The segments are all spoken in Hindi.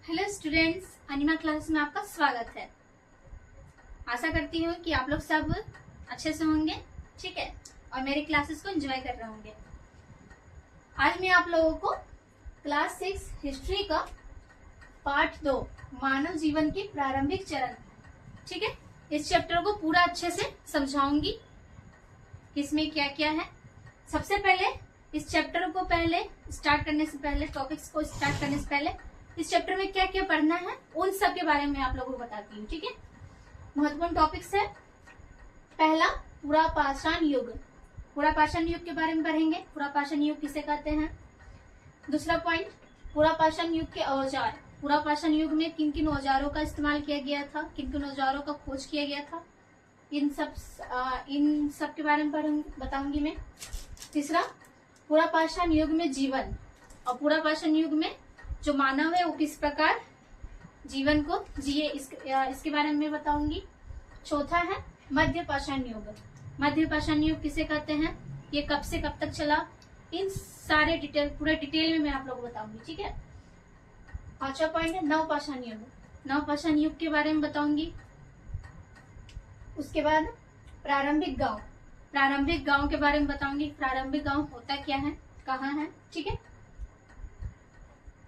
हेलो स्टूडेंट्स, अनिमा क्लास में आपका स्वागत है। आशा करती हूँ कि आप लोग सब अच्छे से होंगे, ठीक है, और मेरे क्लासेस को एंजॉय कर रहे होंगे। आज मैं आप लोगों को क्लास 6 हिस्ट्री का पार्ट 2 मानव जीवन के प्रारंभिक चरण, ठीक है, इस चैप्टर को पूरा अच्छे से समझाऊंगी कि इसमें क्या क्या है। सबसे पहले इस चैप्टर को स्टार्ट करने से पहले, टॉपिक्स को स्टार्ट करने से पहले इस चैप्टर में क्या क्या पढ़ना है उन सब के बारे में आप लोगों को बताती हूँ, ठीक है। महत्वपूर्ण टॉपिक्स है। पहला, पुरापाषाण युग। पुरापाषाण युग के बारे में पढ़ेंगे। पुरापाषाण युग किसे कहते हैं। दूसरा पॉइंट, पुरापाषाण युग के औजार। पुरापाषाण युग में किन किन औजारों का इस्तेमाल किया गया था, किन किन औजारों का खोज किया गया था, इन सब के बारे में बताऊंगी मैं। तीसरा, पुरापाषाण युग में जीवन, और पुरापाषाण युग में जो मानव है वो किस प्रकार जीवन को जिए, इसके बारे में बताऊंगी। चौथा है मध्यपाषाण युग। मध्यपाषाण युग किसे कहते हैं, ये कब से कब तक चला, इन सारे पूरे डिटेल में मैं आप लोगों को बताऊंगी, ठीक है। पांचवा पॉइंट है नवपाषाण युग। नवपाषाण युग के बारे में बताऊंगी। उसके बाद प्रारंभिक गांव। प्रारंभिक गांव के बारे में बताऊंगी। प्रारंभिक गांव होता क्या है, कहाँ है, ठीक है।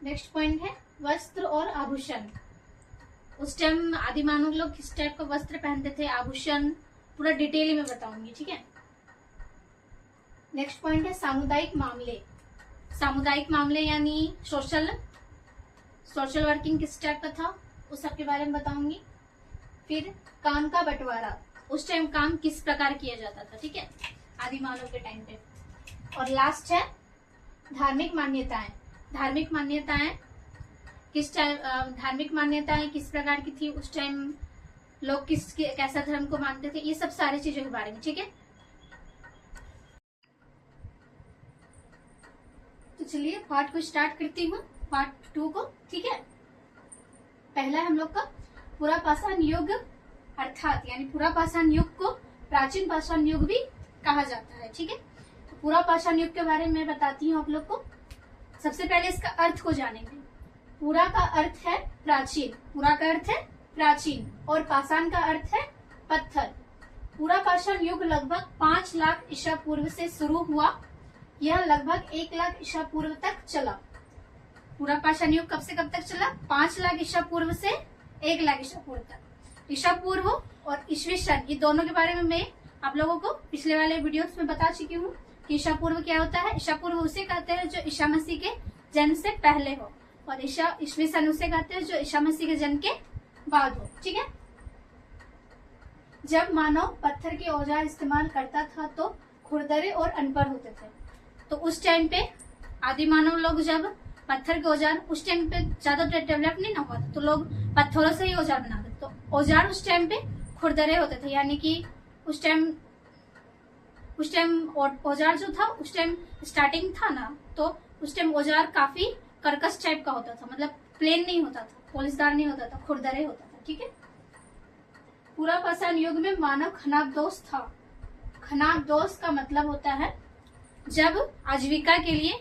नेक्स्ट पॉइंट है वस्त्र और आभूषण। उस टाइम आदि मानव लोग किस टाइप का वस्त्र पहनते थे, आभूषण पूरा डिटेल में बताऊंगी, ठीक है। नेक्स्ट पॉइंट है सामुदायिक मामले। सामुदायिक मामले यानी सोशल वर्किंग किस टाइप का था, उस सब के बारे में बताऊंगी। फिर काम का बंटवारा, उस टाइम काम किस प्रकार किया जाता था, ठीक है, आदि मानव के टाइम पे। और लास्ट है धार्मिक मान्यताएं। धार्मिक मान्यताएं किस प्रकार की थी, उस टाइम लोग कैसा धर्म को मानते थे, ये सब सारी चीजों के बारे में, ठीक है। तो चलिए पार्ट को स्टार्ट करती हूँ, पार्ट 2 को, ठीक है। पहला हम लोग का पुरापाषाण युग, अर्थात यानी पुरापाषाण युग को प्राचीन पाषाण युग भी कहा जाता है, ठीक है। तो पुरापाषाण युग के बारे में मैं बताती हूँ आप लोग को। सबसे पहले इसका अर्थ को जानेंगे। पुरा का अर्थ है प्राचीन, पुरा का अर्थ है प्राचीन, और पाषाण का अर्थ है पत्थर। पुरापाषाण युग लगभग 5 लाख ईसा पूर्व से शुरू हुआ, यह लगभग 1 लाख ईसा पूर्व तक चला। पुरापाषाण युग कब से कब तक चला, 5 लाख ईसा पूर्व से 1 लाख ईसा पूर्व तक। ईसा पूर्व और ईस्वी सन, ये दोनों के बारे में मैं आप लोगों को पिछले वाले वीडियोस में बता चुकी हूँ कि ईसा पूर्व क्या होता है। ईसा पूर्व उसे कहते हैं जो ईसा मसीह के जन्म से पहले हो, और ईस्वी सन उसे कहते हैं जो ईसा मसीह के जन्म के बाद हो, ठीक है। जब मानव पत्थर के औजार इस्तेमाल करता था तो खुरदरे और अनपढ़ होते थे। तो उस टाइम पे आदि मानव लोग जब पत्थर के औजार, उस टाइम पे ज्यादा डेवलप नहीं ना हुआ था, तो लोग पत्थरों से ही औजार बनाते। तो औजार उस टाइम पे खुरदरे होते थे, यानी कि उस टाइम औजार जो था, उस टाइम स्टार्टिंग था ना, तो उस टाइम औजार काफी कर्कश टाइप का होता था, मतलब प्लेन नहीं होता था, पॉलिशदार नहीं होता था, खुरदरे होता था, ठीक है। पुरापाषाण युग में मानव खनाबदोष था। खनाबदोष का मतलब होता है जब आजीविका के लिए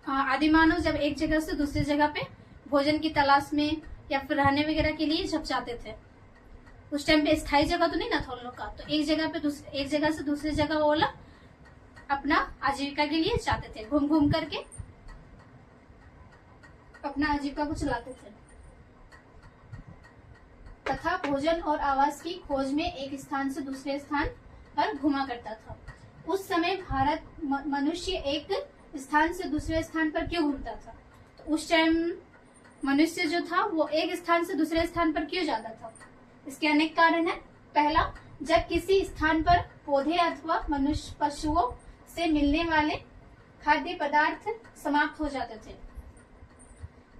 आदि मानव जब एक जगह से दूसरी जगह पे भोजन की तलाश में या फिर रहने वगैरह के लिए जब जाते थे, उस टाइम पे स्थायी जगह तो नहीं ना था उन लोग का, तो एक जगह से दूसरी जगह वो लोग अपना आजीविका के लिए जाते थे, घूम घूम करके अपना आजीविका को चलाते थे, तथा भोजन और आवास की खोज में एक स्थान से दूसरे स्थान पर घुमा करता था। उस समय मनुष्य एक स्थान से दूसरे स्थान पर क्यों घूमता था, तो उस टाइम मनुष्य जो था वो एक स्थान से दूसरे स्थान पर क्यों जाता था, इसके अनेक कारण है। पहला, जब किसी स्थान पर पौधे अथवा मनुष्य पशुओं से मिलने वाले खाद्य पदार्थ समाप्त हो जाते थे।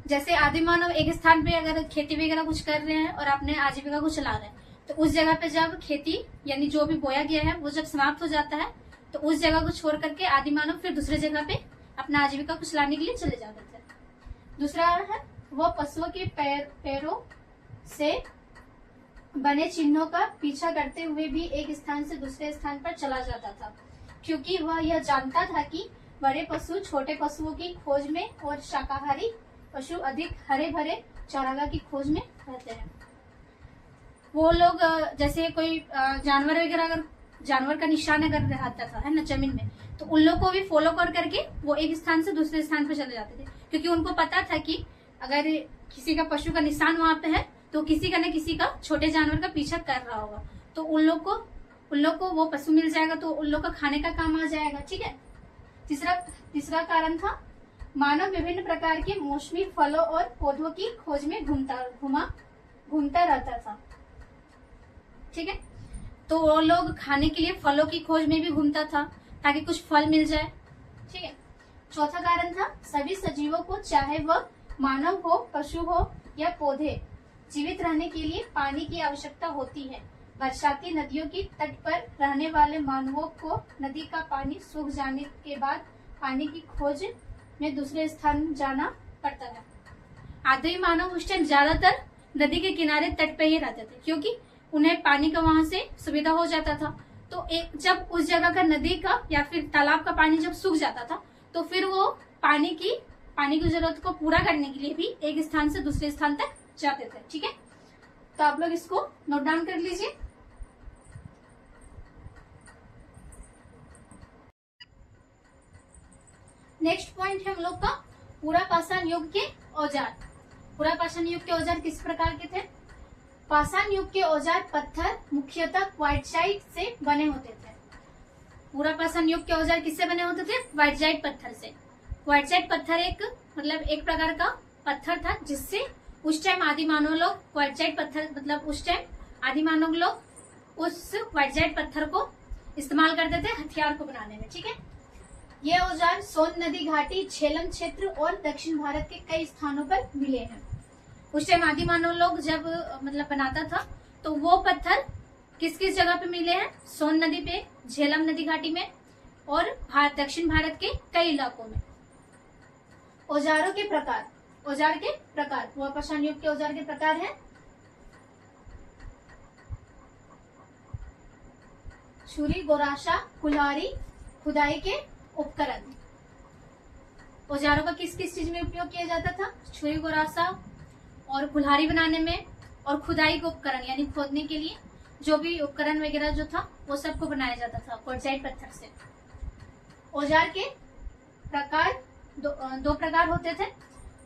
जैसे आदि मानव एक स्थान पे अगर खेती वगैरह कुछ कर रहे हैं और अपने आजीविका को चला रहे हैं, तो उस जगह पे जब खेती यानी जो भी बोया गया है वो जब समाप्त हो जाता है, तो उस जगह को छोड़ करके आदि मानव फिर दूसरे जगह पे अपना आजीविका को चलाने के लिए चले जाते थे। दूसरा है वह पशुओं के पैरों से बने चिन्हों का पीछा करते हुए भी एक स्थान से दूसरे स्थान पर चला जाता था, क्योंकि वह यह जानता था कि बड़े पशु छोटे पशुओं की खोज में और शाकाहारी पशु अधिक हरे भरे चारागाह की खोज में रहते हैं। वो लोग जैसे कोई जानवर वगैरह, अगर जानवर का निशान अगर रहता था है ना जमीन में, तो उन लोग को भी फॉलो कर करके वो एक स्थान से दूसरे स्थान पर चले जाते थे, क्योंकि उनको पता था कि अगर किसी का पशु का निशान वहां पे है तो किसी का न किसी का छोटे जानवर का पीछा कर रहा होगा, तो उन लोग को वो पशु मिल जाएगा, तो उन लोग का खाने का काम आ जाएगा। ठीक है। तीसरा कारण था मानव विभिन्न प्रकार के मौसमी फलों और पौधों की खोज में घूमता रहता था। ठीक है। तो वो लोग खाने के लिए फलों की खोज में भी घूमता था ताकि कुछ फल मिल जाए। ठीक है। चौथा कारण था सभी सजीवों को, चाहे वह मानव हो, पशु हो या पौधे, जीवित रहने के लिए पानी की आवश्यकता होती है। बरसाती नदियों की तट पर रहने वाले मानवों को नदी का पानी सूख जाने के बाद पानी की खोज में दूसरे स्थान जाना पड़ता है। आदिम मानव उस टाइम ज्यादातर नदी के किनारे तट पे ही रहते थे, क्योंकि उन्हें पानी का वहां से सुविधा हो जाता था। तो जब उस जगह का नदी का या फिर तालाब का पानी जब सूख जाता था, तो फिर वो पानी की जरूरत को पूरा करने के लिए भी एक स्थान से दूसरे स्थान तक जाते थे। ठीक है। तो आप लोग इसको नोट डाउन कर लीजिए। नेक्स्ट पॉइंट है हम लोग का पुरापाषाण युग के औजार। पुरापाषाण युग के औजार किस प्रकार के थे? पाषाण युग के औजार पत्थर, मुख्यतः क्वार्टजाइट से बने होते थे। पुरापाषाण युग के औजार किससे बने होते थे? क्वार्टजाइट पत्थर से। क्वार्टजाइट पत्थर एक प्रकार का पत्थर था, जिससे उस टाइम आदि मानव लोग क्वार्टजाइट पत्थर उस टाइम आदि मानव लोग उस क्वार्टजाइट पत्थर को इस्तेमाल करते थे हथियार को बनाने में। ठीक है। ये औजार सोन नदी घाटी, झेलम क्षेत्र और दक्षिण भारत के कई स्थानों पर मिले हैं। उस टाइम आदि मानव लोग जब बनाता था, तो वो पत्थर किस किस जगह पे मिले हैं? सोन नदी पे, झेलम नदी घाटी में और दक्षिण भारत के कई इलाकों में। औजारों के प्रकार। पुरापाषाण युग के औजार के प्रकार है छुरी, गोराशा, कुल्हाड़ी, खुदाई के उपकरण। औजारों का किस किस चीज में उपयोग किया जाता था? छुरी, गोराशा और कुल्हाड़ी बनाने में, और खुदाई के उपकरण यानी खोदने के लिए जो भी उपकरण वगैरह जो था वो सबको बनाया जाता था क्वार्टजाइट पत्थर से। औजार के प्रकार दो प्रकार होते थे।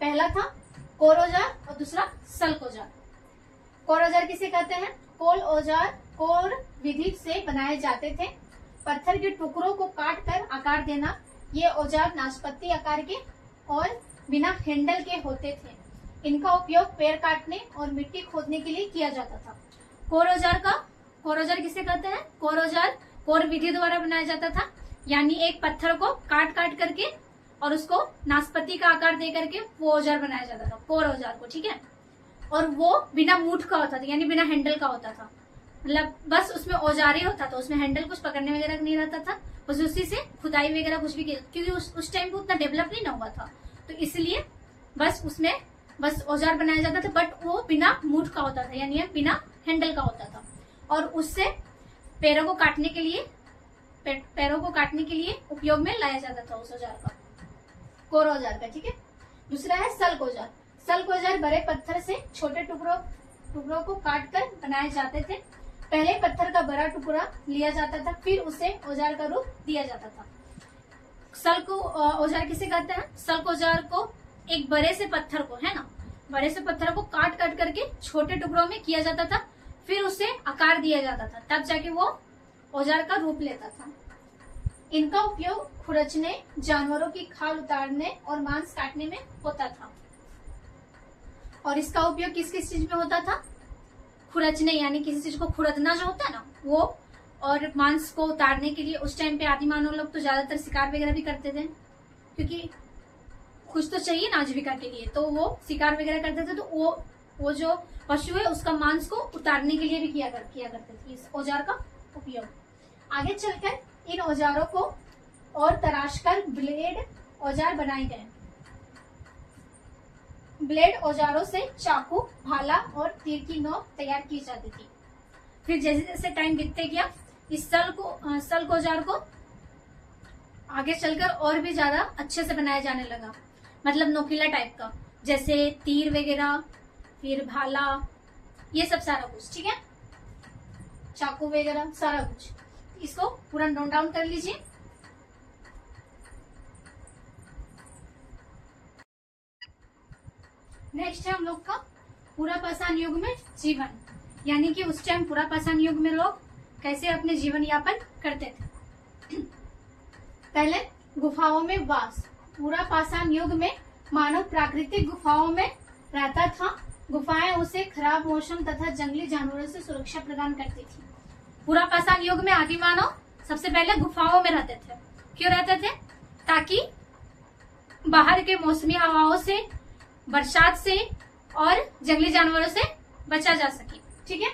पहला था कोर औजार और दूसरा सल्क औजार। कोर औजार किसे कहते हैं? कोल औजार कोर विधि से बनाए जाते थे। पत्थर के टुकड़ों को काट कर आकार देना। ये औजार नाशपाती आकार के और बिना हैंडल के होते थे। इनका उपयोग पेड़ काटने और मिट्टी खोदने के लिए किया जाता था। कोर औजार किसे कहते हैं? कोर औजार कोर विधि द्वारा बनाया जाता था, यानी एक पत्थर को काट करके और उसको नाशपाती का आकार दे करके वो औजार बनाया जाता था, कोर औजार को। ठीक है। और वो बिना मूठ का होता था, यानी बिना हैंडल का होता था। बस उसमें औजार ही होता था, उसमें हैंडल कुछ पकड़ने वगैरह नहीं रहता था। बस उसी से खुदाई वगैरह कुछ भी, क्योंकि उस टाइम पे उतना डेवलप नहीं ना हुआ था, तो इसलिए बस उसमें औजार बनाया जाता था, बट वो बिना मूठ का होता था, यानी बिना हैंडल का होता था। और उससे पैरों को काटने के लिए उपयोग में लाया जाता था उस औजार का, कोर औजार का। ठीक है। दूसरा है सल्क औजार। सल्क औजार बड़े पत्थर से छोटे टुकड़ों को काटकर बनाए जाते थे। पहले पत्थर का बड़ा टुकड़ा लिया जाता था, फिर उसे औजार का रूप दिया जाता था। सल्क औजार किसे कहते हैं? सल्क औजार को एक बड़े से पत्थर को काट करके छोटे टुकड़ों में किया जाता था, फिर उसे आकार दिया जाता था, तब जाके वो औजार का रूप लेता था। इनका उपयोग खुरचने, जानवरों की खाल उतारने और मांस काटने में होता था। और इसका उपयोग किस किस चीज में होता था? खुरचने, यानी किसी चीज को खुरदना जो होता है ना वो, और मांस को उतारने के लिए। उस टाइम पे आदि मानव लोग तो ज्यादातर शिकार वगैरह भी करते थे, क्योंकि कुछ तो चाहिए ना आजीविका के लिए, तो वो शिकार वगैरह करते थे। तो वो जो पशु है उसका मांस को उतारने के लिए भी किया करते थे इस औजार का उपयोग। आगे चलकर इन औजारों को और तराशकर ब्लेड औजार बनाए गए। ब्लेड औजारों से चाकू, भाला और तीर की नोक तैयार की जाती थी। फिर जैसे जैसे टाइम बीतते गया, इस सल्क औजार को आगे चलकर और भी ज्यादा अच्छे से बनाया जाने लगा, मतलब नोकीला टाइप का। जैसे तीर वगैरह, फिर भाला, ये सब सारा कुछ, ठीक है, चाकू वगैरह सारा कुछ। इसको पूरा नोट डाउन कर लीजिए। नेक्स्ट है हम लोग का पूरा पाषाण युग में जीवन, यानी कि उस टाइम पूरा पाषाण युग में लोग कैसे अपने जीवन यापन करते थे। पहले गुफाओं में वास। पूरा पाषाण युग में मानव प्राकृतिक गुफाओं में रहता था। गुफाएं उसे खराब मौसम तथा जंगली जानवरों से सुरक्षा प्रदान करती थी। पूरा पाषाण युग में आदि मानव सबसे पहले गुफाओं में रहते थे। क्यों रहते थे? ताकि बाहर के मौसमी हवाओं से, बरसात से और जंगली जानवरों से बचा जा सके, ठीक है।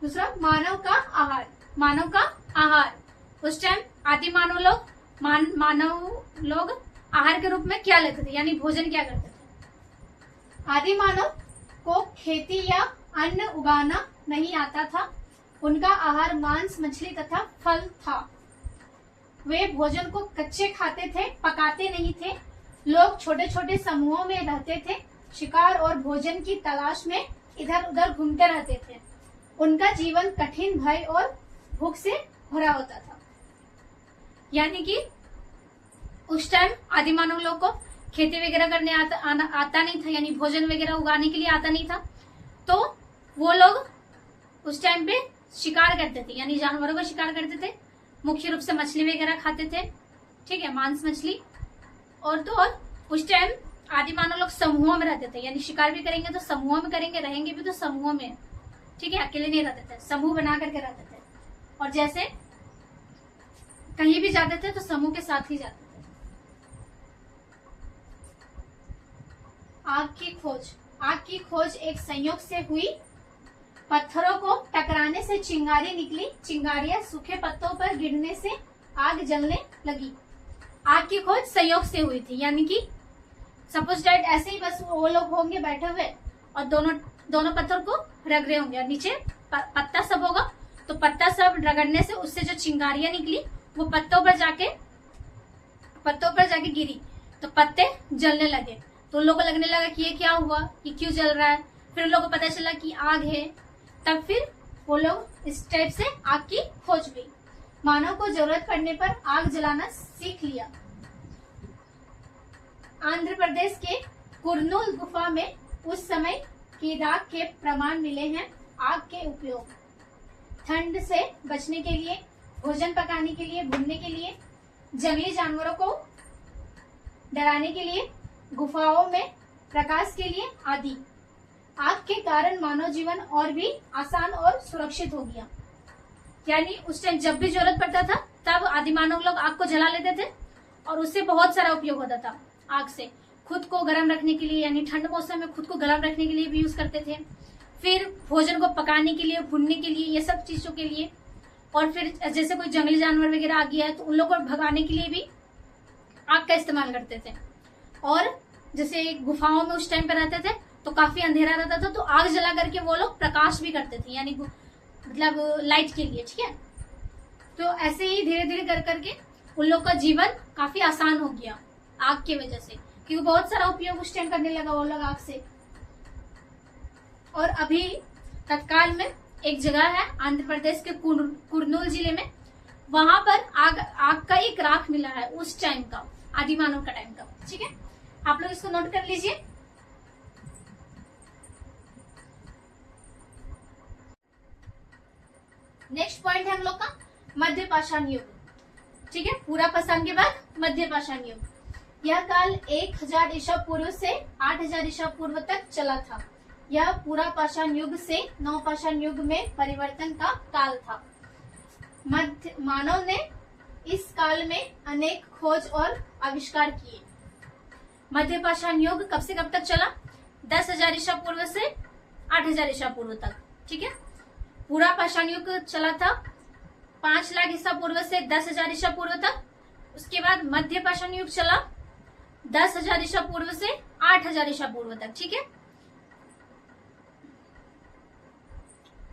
दूसरा, मानव का आहार। मानव का आहार, उस टाइम आदि मानव लोग आहार के रूप में क्या लेते थे, यानी भोजन क्या करते थे। आदि मानव को खेती या अन्न उगाना नहीं आता था। उनका आहार मांस, मछली तथा फल था। वे भोजन को कच्चे खाते थे, पकाते नहीं थे। लोग छोटे छोटे समूहों में रहते थे। शिकार और भोजन की तलाश में इधर उधर घूमते रहते थे। उनका जीवन कठिन, भय और भूख से भरा होता था। यानी कि उस टाइम आदि मानव लोग को खेती वगैरह करने आता नहीं था, यानी भोजन वगैरह उगाने के लिए आता नहीं था। तो वो लोग उस टाइम पे शिकार करते थे, यानी जानवरों का शिकार करते थे। मुख्य रूप से मछली वगैरह खाते थे, ठीक है, मांस मछली। और तो और उस टाइम आदि मानव लोग समूहों में रहते थे, यानी शिकार भी करेंगे तो समूहों में करेंगे, रहेंगे भी तो समूहों में, ठीक है, अकेले नहीं रहते थे, समूह बना करके रहते थे। और जैसे कहीं भी जाते थे तो समूह के साथ ही जाते थे। आग की खोज। आग की खोज एक संयोग से हुई। पत्थरों को टकराने से चिंगारी निकली। चिंगारियां सूखे पत्तों पर गिरने से आग जलने लगी। आग की खोज संयोग से हुई थी, यानी कि सपोज डेट ऐसे ही बस वो लोग होंगे बैठे हुए और दोनों पत्थर को रगड़ रहे होंगे और नीचे पत्ता सब होगा, तो पत्ता सब रगड़ने से उससे जो चिंगारियां निकली वो पत्तों पर जाके गिरी, तो पत्ते जलने लगे। तो उन लोगों को लगने लगा कि ये क्या हुआ, ये क्यों जल रहा है। फिर उन लोगों को पता चला कि आग है। तब फिर वो लोग इस टाइप से आग की खोज हुई। मानव को जरूरत पड़ने पर आग जलाना सीख लिया। आंध्र प्रदेश के कुरनूल गुफा में उस समय की राख के प्रमाण मिले हैं। आग के उपयोग ठंड से बचने के लिए, भोजन पकाने के लिए, भूनने के लिए, जंगली जानवरों को डराने के लिए, गुफाओं में प्रकाश के लिए आदि। आग के कारण मानव जीवन और भी आसान और सुरक्षित हो गया। यानी उस टाइम जब भी जरूरत पड़ता था तब आदि मानव लोग आग को जला लेते थे और उससे बहुत सारा उपयोग होता था। आग से खुद को गर्म रखने के लिए, यानी ठंड मौसम में खुद को गर्म रखने के लिए भी यूज करते थे। फिर भोजन को पकाने के लिए, भूनने के लिए, ये सब चीजों के लिए। और फिर जैसे कोई जंगली जानवर वगैरह आ गया है तो उन लोगों को भगाने के लिए भी आग का इस्तेमाल करते थे। और जैसे गुफाओं में उस टाइम पे रहते थे तो काफी अंधेरा रहता था, तो आग जला करके वो लोग प्रकाश भी करते थे, यानी मतलब लाइट के लिए, ठीक है। तो ऐसे ही धीरे धीरे कर करके उन लोग का जीवन काफी आसान हो गया आग की वजह से, क्योंकि बहुत सारा उपयोग उस टाइम करने लगा वो लोग आग से। और अभी तत्काल में एक जगह है आंध्र प्रदेश के कुरनूल जिले में, वहां पर आग का एक राख मिला है उस टाइम का, आदि मानव का टाइम का, ठीक है। आप लोग इसको नोट कर लीजिए। नेक्स्ट पॉइंट है हम लोग का मध्य पाषाण युग, ठीक है। पूरा पाषाण के बाद मध्य पाषाण युग। यह काल 1000 ईसा पूर्व से 8000 ईसा पूर्व तक चला था। यह पूरा पाषाण युग से नव पाषाण युग में परिवर्तन का काल था। मानव ने इस काल में अनेक खोज और आविष्कार किए। मध्य पाषाण युग कब से कब तक चला? 10,000 ईसा पूर्व से 8,000 ईसा पूर्व तक, ठीक है। पूरा पाषाण युग चला था 5 लाख ईसा पूर्व से 10,000 ईसा पूर्व तक। उसके बाद मध्य पाषाण युग चला 10,000 ईसा पूर्व से 8,000 ईसा पूर्व तक, ठीक है।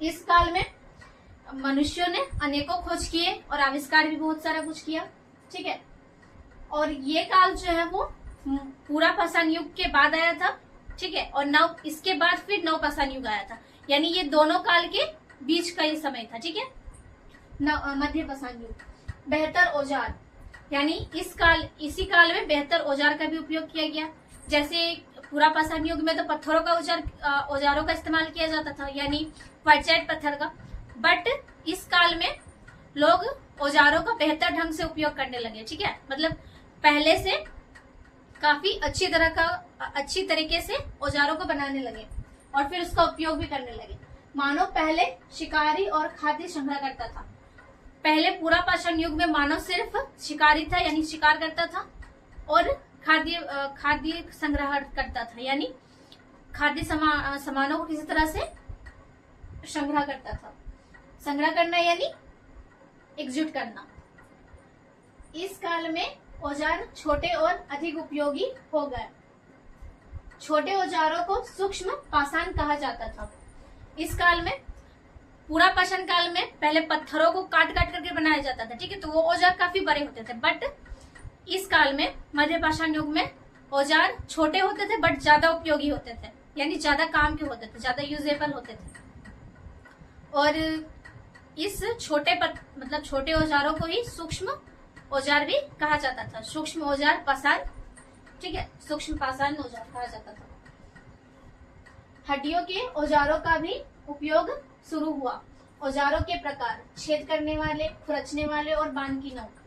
इस काल में मनुष्यों ने अनेकों खोज किए और आविष्कार भी बहुत सारा कुछ किया, ठीक है। और ये काल जो है वो पूरा पाषाण युग के बाद आया था, ठीक है, और नव इसके बाद फिर नव पाषाण युग आया था, यानी ये दोनों काल के बीच का ये समय था, ठीक है। मध्य पाषाण युग, बेहतर औजार, यानी इसी काल में बेहतर औजार का भी उपयोग किया गया। जैसे पूरा पाषाण युग में तो पत्थरों का औजारों का इस्तेमाल किया जाता था, यानी क्वार्टजाइट पत्थर का, बट इस काल में लोग औजारों का बेहतर ढंग से उपयोग करने लगे, ठीक है, मतलब पहले से काफी अच्छी तरीके से औजारों को बनाने लगे और फिर उसका उपयोग भी करने लगे। मानव पहले शिकारी और खाद्य संग्रह करता था। पहले पूरा पाषाण युग में मानव सिर्फ शिकारी था, यानी शिकार करता था, और खाद्य संग्रह करता था, यानी खाद्य सामानों को किसी तरह से संग्रह करता था। संग्रह करना यानी एकजुट करना। इस काल में औजार छोटे और अधिक उपयोगी हो गए। छोटे औजारों को सूक्ष्म पाषाण कहा जाता था। इस काल में, पूरा पाषाण काल में पहले पत्थरों को काट काट करके बनाया जाता था, ठीक है, तो वो औजार काफी बड़े होते थे। बट इस काल में, मध्य पाषाण युग में, औजार छोटे होते थे बट ज्यादा उपयोगी होते थे, यानी ज्यादा काम के होते थे, ज्यादा यूजेबल होते थे। और इस छोटे औजारों को ही सूक्ष्म औजार भी कहा जाता था। सूक्ष्म औजार पाषाण, ठीक है, सूक्ष्म पाषाण औजार कहा जाता था। हड्डियों के औजारों का भी उपयोग शुरू हुआ। औजारों के प्रकार: छेद करने वाले, खुरचने वाले और बाण की नोक।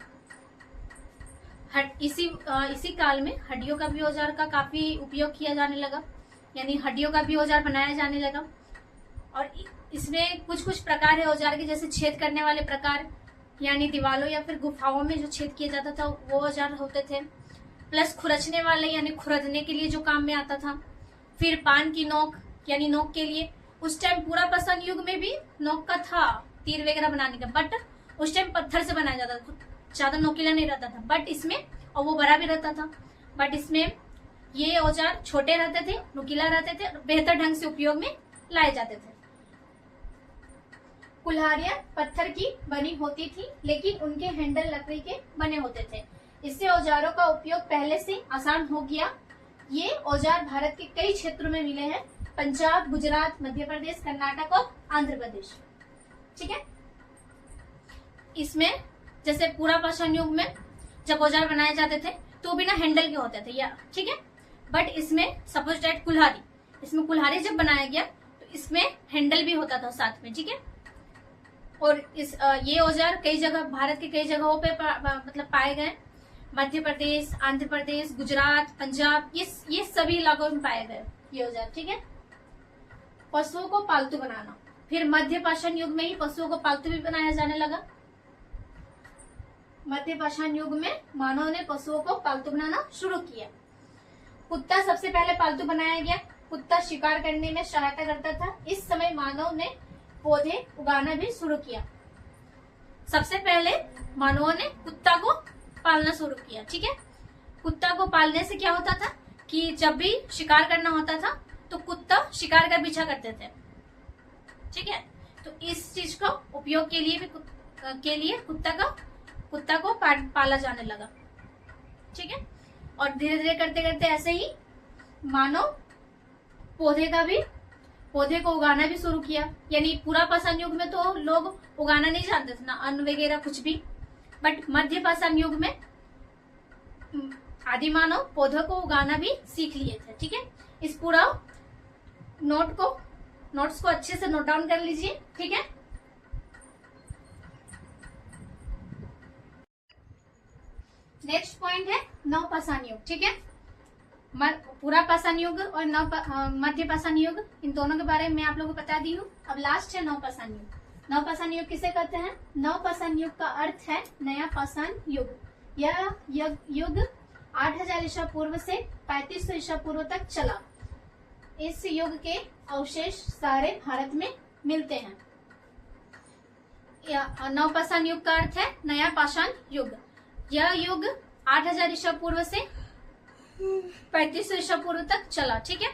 इसी काल में हड्डियों का भी औजार का काफी उपयोग किया जाने लगा, यानी हड्डियों का भी औजार बनाया जाने लगा। और इसमें कुछ कुछ प्रकार है औजार के, जैसे छेद करने वाले प्रकार, यानी दीवारों या फिर गुफाओं में जो छेद किया जाता था वो औजार होते थे। प्लस खुरचने वाले, यानी खुरदने के लिए जो काम में आता था। फिर बाण की नोक, यानी नोक के लिए। उस टाइम पूरा पाषाण युग में भी नोक का था, तीर वगैरह बनाने का, बट उस टाइम पत्थर से बनाया जाता था, ज्यादा नोकीला नहीं रहता था, बट इसमें, और वो बड़ा भी रहता था, बट इसमें ये औजार छोटे रहते थे, नुकीला रहते थे, बेहतर ढंग से उपयोग में लाए जाते थे। कुल्हाड़ियां पत्थर की बनी होती थी, लेकिन उनके हैंडल लकड़ी के बने होते थे। इससे औजारों का उपयोग पहले से आसान हो गया। ये औजार भारत के कई क्षेत्रों में मिले हैं: पंजाब, गुजरात, मध्य प्रदेश, कर्नाटक और आंध्र प्रदेश, ठीक है। इसमें जैसे पूरा पाषाण युग में जब औजार बनाए जाते थे तो बिना हैंडल के होते थे, या ठीक है, बट इसमें सपोज दैट कुल्हाड़ी, इसमें कुल्हाड़ी जब बनाया गया तो इसमें हैंडल भी होता था साथ में, ठीक है। और ये औजार कई जगह, भारत के कई जगहों पे मतलब पाए गए। मध्य प्रदेश, आंध्र प्रदेश, गुजरात, पंजाब, ये सभी इलाकों में पाए गए ये औजार, ठीक है। पशुओं को पालतू बनाना, फिर मध्य पाषाण युग में ही पशुओं को पालतू भी बनाया जाने लगा। मध्य पाषाण युग में मानव ने पशुओं को पालतू बनाना शुरू किया। कुत्ता सबसे पहले पालतू बनाया गया। कुत्ता शिकार करने में सहायता करता था। इस समय मानव ने पौधे उगाना भी शुरू किया। सबसे पहले मानवों ने कुत्ता को पालना शुरू किया, ठीक है। कुत्ता को पालने से क्या होता था कि जब भी शिकार करना होता था तो कुत्ता शिकार का पीछा करते थे, ठीक है। तो इस चीज का उपयोग के लिए कुत्ता को पाला जाने लगा, ठीक है। और धीरे धीरे करते करते ऐसे ही मानव पौधे को उगाना भी शुरू किया। यानी पूरा पाषाण युग में तो लोग उगाना नहीं जानते थे, ना अन्न वगैरह कुछ भी, बट मध्य पाषाण युग में आदि मानव पौधों को उगाना भी सीख लिए थे, ठीक है। इस पूरा नोट्स को अच्छे से नोट डाउन कर लीजिए, ठीक है। नेक्स्ट पॉइंट है नव पाषाण युग, ठीक है। पूरा पाषाण युग और मध्य पाषाण युग, इन दोनों के बारे में आप लोगों को बता दी हूँ। अब लास्ट है नव पाषाण युग। नव पाषाण युग किसे कहते हैं? नव पाषाण युग का अर्थ है नया पाषाण युग। यह युग 8000 ईसा पूर्व से 3500 ईसा पूर्व तक चला। इस युग के अवशेष सारे भारत में मिलते हैं। नव पाषाण युग का अर्थ है नया पाषाण युग। यह युग 8000 ईसा पूर्व से 3500 ईसा पूर्व तक चला, ठीक है।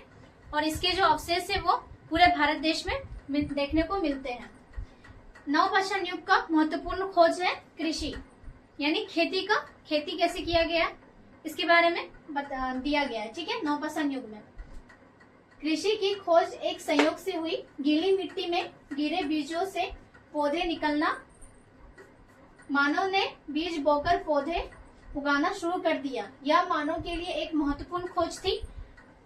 और इसके जो अवशेष है वो पूरे भारत देश में देखने को मिलते हैं। नव पाषाण युग का महत्वपूर्ण खोज है कृषि, यानी खेती कैसे किया गया इसके बारे में दिया गया है, ठीक है। नवपाषाण युग में कृषि की खोज एक संयोग से हुई। गीली मिट्टी में गिरे बीजों से पौधे निकलना, मानव ने बीज बोकर पौधे उगाना शुरू कर दिया। यह मानव के लिए एक महत्वपूर्ण खोज थी।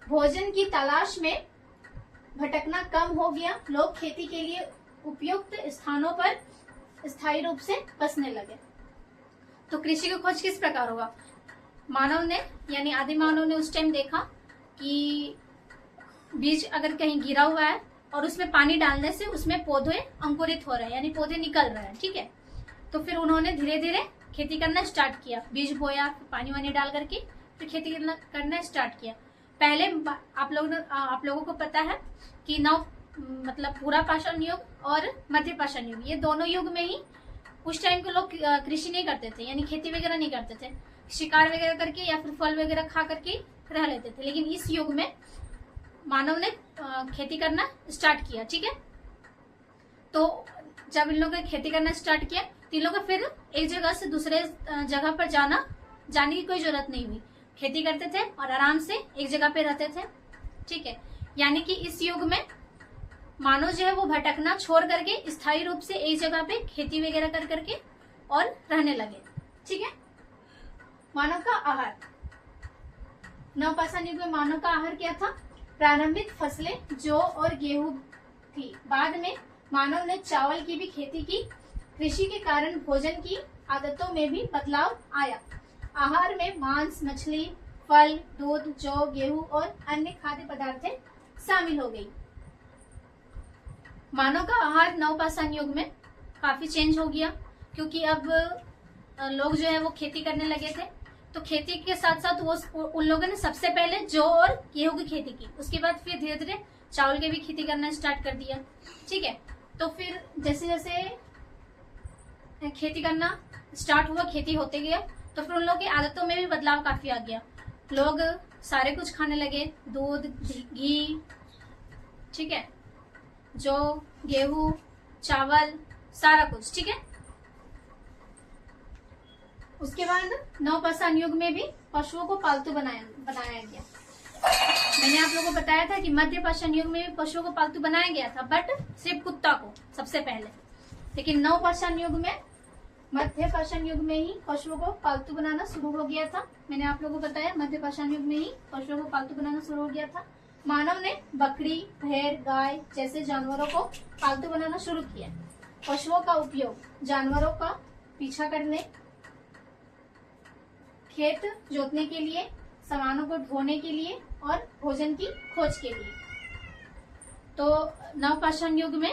भोजन की तलाश में भटकना कम हो गया। लोग खेती के लिए उपयुक्त स्थानों पर स्थायी रूप से बसने लगे। तो कृषि की खोज किस प्रकार हुआ? मानव ने यानी आदि मानव ने उस टाइम देखा कि बीज अगर कहीं गिरा हुआ है और उसमें पानी डालने से उसमें पौधे अंकुरित हो रहे हैं, यानी पौधे निकल रहे हैं, ठीक है। तो फिर उन्होंने धीरे धीरे खेती करना स्टार्ट किया। बीज बोया, पानी वानी डाल करके फिर खेती करना स्टार्ट किया। पहले आप लोगों को पता है कि मतलब पूरा पाषाण युग और मध्य पाषाण युग, ये दोनों युग में ही उस टाइम के लोग कृषि नहीं करते थे, यानी खेती वगैरह नहीं करते थे। शिकार वगैरह करके या फिर फल वगैरह खा करके रह लेते थे। लेकिन इस युग में मानव ने खेती करना स्टार्ट किया, ठीक है। तो जब इन लोगों ने खेती करना स्टार्ट किया तो इन लोगों को फिर एक जगह से दूसरे जगह पर जाने की कोई जरूरत नहीं हुई। खेती करते थे और आराम से एक जगह पे रहते थे, ठीक है। यानी कि इस युग में मानव जो है वो भटकना छोड़ करके स्थायी रूप से एक जगह पे खेती वगैरह कर करके और रहने लगे, ठीक है। मानव का आहार, नवपाषाण युग में मानव का आहार क्या था? प्रारंभिक फसलें जौ और गेहूं थी। बाद में मानव ने चावल की भी खेती की। कृषि के कारण भोजन की आदतों में भी बदलाव आया। आहार में मांस, मछली, फल, दूध, जौ, गेहूं और अन्य खाद्य पदार्थें शामिल हो गई। मानव का आहार नवपाषाण युग में काफी चेंज हो गया, क्योंकि अब लोग जो है वो खेती करने लगे थे। तो खेती के साथ साथ वो उन लोगों ने सबसे पहले जौ और गेहूं की खेती की। उसके बाद फिर धीरे धीरे चावल की भी खेती करना स्टार्ट कर दिया, ठीक है। तो फिर जैसे जैसे खेती करना स्टार्ट हुआ, खेती होते गया, तो फिर उन लोगों की आदतों में भी बदलाव काफी आ गया। लोग सारे कुछ खाने लगे, दूध, घी, ठीक है, जौ, गेहूं, चावल, सारा कुछ, ठीक है। उसके बाद नवपाषाण युग में भी पशुओं को पालतू बनाया गया। मैंने आप लोगों को बताया था कि मध्य पाषाण युग में भी पशुओं को पालतू बनाया गया था, बट सिर्फ कुत्ता को सबसे पहले। लेकिन नवपाषाण युग में, मध्य पाषाण युग में ही पशुओं को पालतू बनाना शुरू हो गया था। मैंने आप लोगों को बताया मध्य पाषाण युग में ही पशुओं को पालतू बनाना शुरू हो गया था। मानव ने बकरी, भेड़, गाय जैसे जानवरों को पालतू बनाना शुरू किया। पशुओं का उपयोग जानवरों का पीछा करने, खेत जोतने के लिए, सामानों को ढोने के लिए और भोजन की खोज के लिए। तो नवपाषाण युग में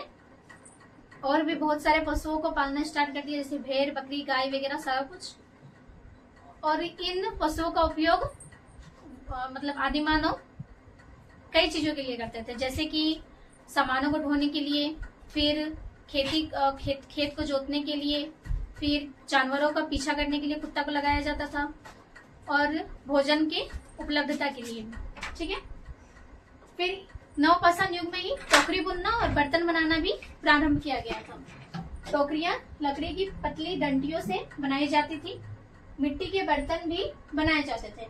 और भी बहुत सारे पशुओं को पालना स्टार्ट कर दिया, जैसे भेड़, बकरी, गाय वगैरह सारा कुछ। और इन पशुओं का उपयोग मतलब आदि मानव कई चीजों के लिए करते थे, जैसे कि सामानों को ढोने के लिए, फिर खेत को जोतने के लिए, फिर जानवरों का पीछा करने के लिए कुत्ता को लगाया जाता था, और भोजन की उपलब्धता के लिए, ठीक है। फिर नवपाषाण युग में ही टोकरी बुनना और बर्तन बनाना भी प्रारंभ किया गया था। टोकरियां लकड़ी की पतली डंडियों से बनाई जाती थी। मिट्टी के बर्तन भी बनाए जाते थे।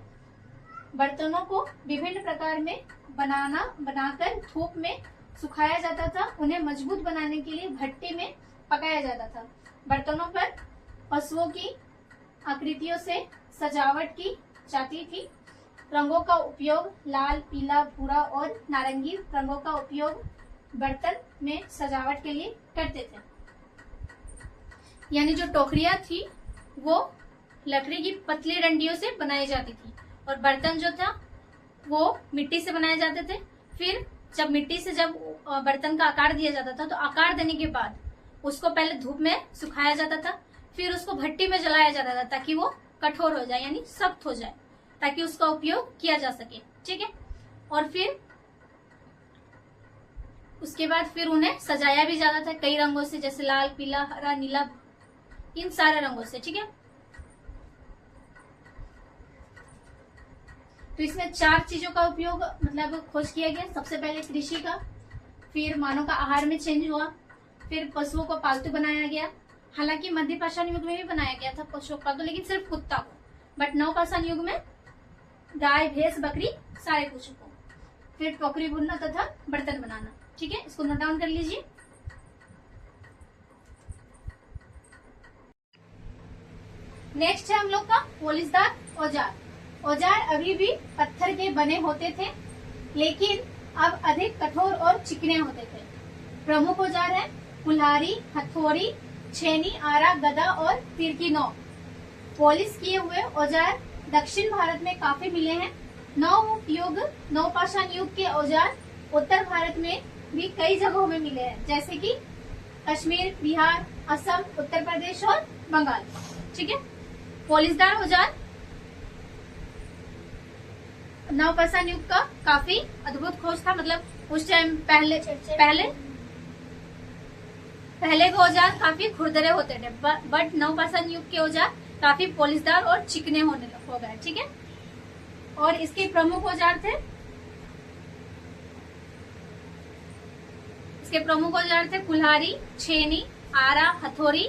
बर्तनों को विभिन्न प्रकार में बनाकर धूप में सुखाया जाता था। उन्हें मजबूत बनाने के लिए भट्टी में पकाया जाता था। बर्तनों पर पशुओं की आकृतियों से सजावट की जाती थी। रंगों का उपयोग लाल, पीला, भूरा और नारंगी रंगों का उपयोग बर्तन में सजावट के लिए करते थे। यानी जो टोकरियां थी वो लकड़ी की पतली डंडियों से बनाई जाती थी, और बर्तन जो था वो मिट्टी से बनाए जाते थे। फिर जब मिट्टी से जब बर्तन का आकार दिया जाता था, तो आकार देने के बाद उसको पहले धूप में सुखाया जाता था, फिर उसको भट्टी में जलाया जाता था ताकि वो कठोर हो जाए, यानी सख्त हो जाए, ताकि उसका उपयोग किया जा सके, ठीक है। और फिर उसके बाद फिर उन्हें सजाया भी जाता था कई रंगों से, जैसे लाल, पीला, हरा, नीला, इन सारे रंगों से, ठीक है। तो इसमें 4 चीजों का उपयोग मतलब खोज किया गया। सबसे पहले कृषि का, फिर मानव का आहार में चेंज हुआ, फिर पशुओं को पालतू बनाया गया। हालांकि मध्य पाषाण युग में भी बनाया गया था पशुओं को पालतू, लेकिन सिर्फ कुत्ता को। बट नवपाषाण युग में गाय भैंस बकरी सारे कुछ को। फिर टोकरी बुनना तथा बर्तन बनाना। ठीक है, इसको नोट डाउन कर लीजिए। नेक्स्ट है हम लोग का पोलिशदार औजार। औजार अभी भी पत्थर के बने होते थे, लेकिन अब अधिक कठोर और चिकने होते थे। प्रमुख औजार है कुल्हाड़ी, हथौड़ी, छेनी, आरा, गदा और तीर की नोक। पॉलिश किए हुए औजार दक्षिण भारत में काफी मिले हैं। नवपाषाण युग के औजार उत्तर भारत में भी कई जगहों में मिले हैं, जैसे कि कश्मीर, बिहार, असम, उत्तर प्रदेश और बंगाल। ठीक है, पॉलिशदार औजार नवपाषाण युग का काफी अद्भुत खोज था। मतलब उस टाइम पहले के औजार काफी खुरदरे होते थे, बट नवपाषाण युग के औजार काफी पॉलिशदार और चिकने हो गए। ठीक है, और इसके प्रमुख औजार थे कुल्हाड़ी, छेनी, आरा, हथौड़ी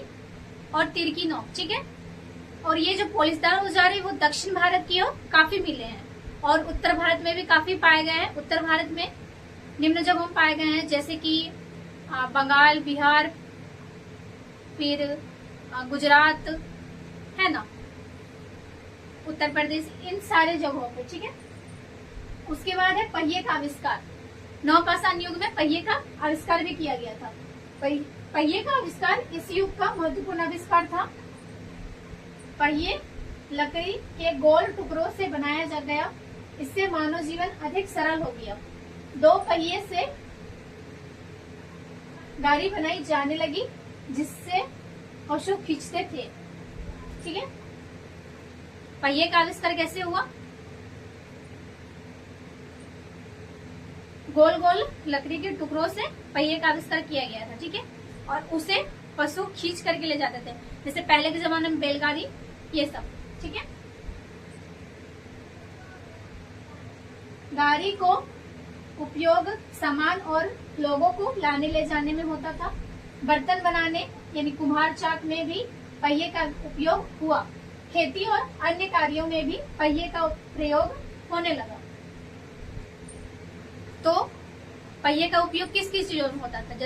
और तीर की नोक। ठीक है, और ये जो पॉलिशदार औजार है वो दक्षिण भारत की ओर काफी मिले हैं और उत्तर भारत में भी काफी पाए गए हैं। उत्तर भारत में निम्न जगहों पाए गए हैं, जैसे कि बंगाल, बिहार, फिर गुजरात है ना, उत्तर प्रदेश, इन सारे जगहों पे। ठीक है, उसके बाद है पहिए का आविष्कार। नवपाषाण युग में पहिए का आविष्कार भी किया गया था। पहिए का आविष्कार इस युग का महत्वपूर्ण आविष्कार था। पहिए लकड़ी के गोल टुकड़ों से बनाया जा गया, इससे मानव जीवन अधिक सरल हो गया। 2 पहिए से गाड़ी बनाई जाने लगी, जिससे पशु खींचते थे। ठीक है, पहिए का आविष्कार कैसे हुआ? गोल गोल लकड़ी के टुकड़ों से पहिए का आविष्कार किया गया था। ठीक है, और उसे पशु खींच करके ले जाते थे, जैसे पहले के जमाने में बैलगाड़ी, ये सब। ठीक है, गाड़ी को उपयोग सामान और लोगों को लाने ले जाने में होता था। बर्तन बनाने यानी कुम्हार चाक में भी पहिए का उपयोग हुआ। खेती और अन्य कार्यों में भी पहिए का प्रयोग होने लगा। तो पहिए का उपयोग किस किस चीजों में होता था?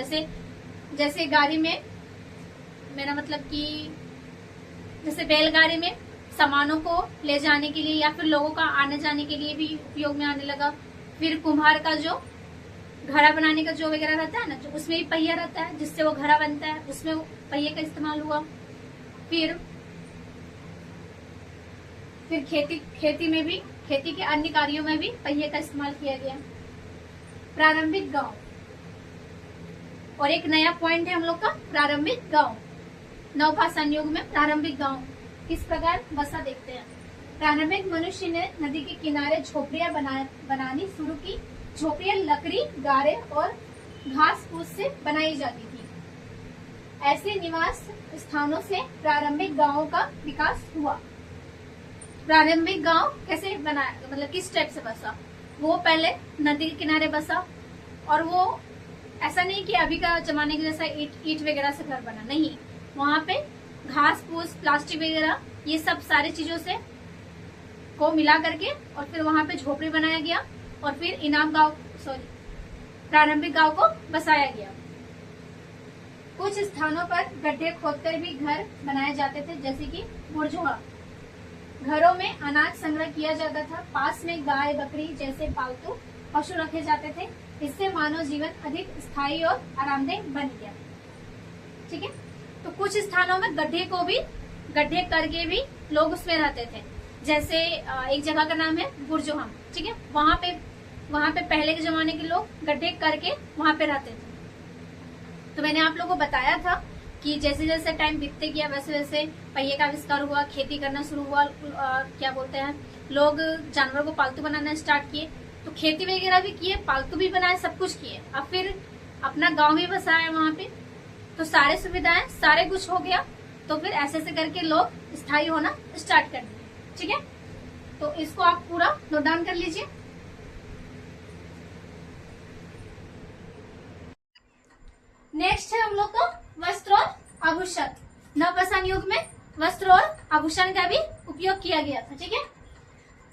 जैसे गाड़ी में, मेरा मतलब कि जैसे बैलगाड़ी में सामानों को ले जाने के लिए या फिर लोगों का आने जाने के लिए भी उपयोग में आने लगा। फिर कुम्हार का जो घड़ा बनाने का जो वगैरह रहता है ना, जो उसमें भी पहिया रहता है, जिससे वो घड़ा बनता है, उसमें पहिए का इस्तेमाल हुआ। फिर खेती में भी, खेती के अन्य कार्यों में भी पहिए का इस्तेमाल किया गया। प्रारंभिक गांव, और एक नया पॉइंट है हम लोग का प्रारंभिक गांव। नवपाषाण युग में प्रारंभिक गांव किस प्रकार बसा देखते हैं। प्रारंभिक मनुष्य ने नदी के किनारे झोपड़ियां बनानी शुरू की। झोपड़ियां लकड़ी, गारे और घास फूस से बनाई जाती थी। ऐसे निवास स्थानों से प्रारंभिक गांवों का विकास हुआ। प्रारंभिक गांव कैसे बना, मतलब किस टाइप से बसा? वो पहले नदी के किनारे बसा, और वो ऐसा नहीं कि अभी का जमाने के जैसा ईट वगैरह से घर बना, नहीं। वहां पे घास फूस, प्लास्टिक वगैरह, ये सब सारी चीजों से को मिला करके और फिर वहां पे झोपड़ी बनाया गया, और फिर प्रारंभिक गांव को बसाया गया। कुछ स्थानों पर गड्ढे खोदकर भी घर बनाए जाते थे, जैसे कि बुर्जुआ। घरों में अनाज संग्रह किया जाता था। पास में गाय, बकरी जैसे पालतू पशु रखे जाते थे। इससे मानव जीवन अधिक स्थायी और आरामदेह बन गया। ठीक है, तो कुछ स्थानों में गड्ढे करके भी लोग उसमें रहते थे। जैसे एक जगह का नाम है बुर्जुहम। ठीक है, वहां पे पहले के जमाने के लोग गड्ढे करके वहां पे रहते थे। तो मैंने आप लोगों को बताया था कि जैसे जैसे टाइम बीतते गया वैसे वैसे पहिए का आविष्कार हुआ, खेती करना शुरू हुआ, क्या बोलते हैं, लोग जानवर को पालतू बनाना स्टार्ट किए। तो खेती वगैरह भी किए, पालतू भी बनाए, सब कुछ किए। अब फिर अपना गांव भी बसाया वहां पे, तो सारे सुविधाएं, सारे कुछ हो गया। तो फिर ऐसे ऐसे करके लोग स्थायी होना स्टार्ट कर दिए। ठीक है, तो इसको आप पूरा नोट डाउन कर लीजिए। नेक्स्ट है हम लोग को वस्त्र और आभूषण। नवपाषाण युग में वस्त्र और आभूषण का भी उपयोग किया गया था। ठीक है,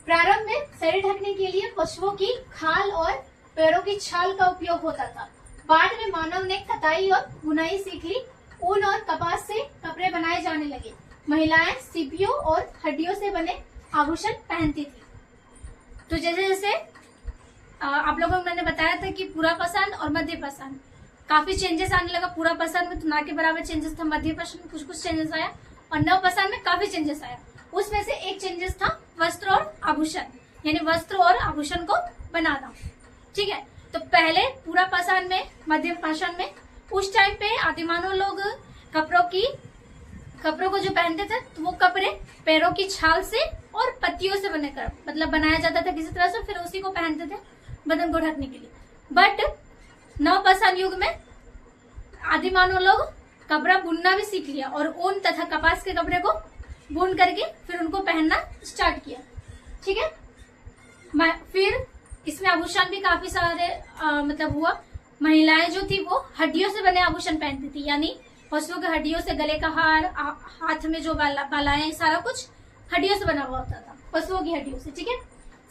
प्रारंभ में शरीर ढकने के लिए पशुओं की खाल और पैरों की छाल का उपयोग होता था। बाद में मानव ने कताई और बुनाई सीख ली। ऊन और कपास से कपड़े बनाए जाने लगे। महिलाएं सीपियों और हड्डियों से बने आभूषण पहनती थी। तो जैसे जैसे आप लोगों को मैंने बताया था कि पूरा पाषाण और मध्य पाषाण काफी चेंजेस आने लगा। पूरा पाषाण में तो ना के बराबर चेंजेस था, मध्य पाषाण में कुछ कुछ चेंजेस आया और नव पाषाण में काफी चेंजेस आया। उसमें से एक चेंजेस था वस्त्र और आभूषण, यानी वस्त्र और आभूषण को बनाना। ठीक है, तो पहले पूरा पाषाण में, मध्य पाषाण में उस टाइम पे आदिमानव लोग कपड़ों को जो पहनते थे तो वो कपड़े पैरों की छाल से और पत्तियों से बनकर मतलब बनाया जाता था किसी तरह से, फिर उसी को पहनते थे बदन को ढकने के लिए। बट नव पाषाण युग में आदिमानव लोग कपड़ा बुनना भी सीख लिया और ऊन तथा कपास के कपड़े को बुन करके फिर उनको पहनना स्टार्ट किया। ठीक है, फिर इसमें आभूषण भी काफी सारे मतलब हुआ। महिलाएं जो थी वो हड्डियों से बने आभूषण पहनती थी, यानी पशुओं के हड्डियों से, गले का हार, हाथ में जो बालाएं, सारा कुछ हड्डियों से बना हुआ होता था, पशुओं की हड्डियों से। ठीक है,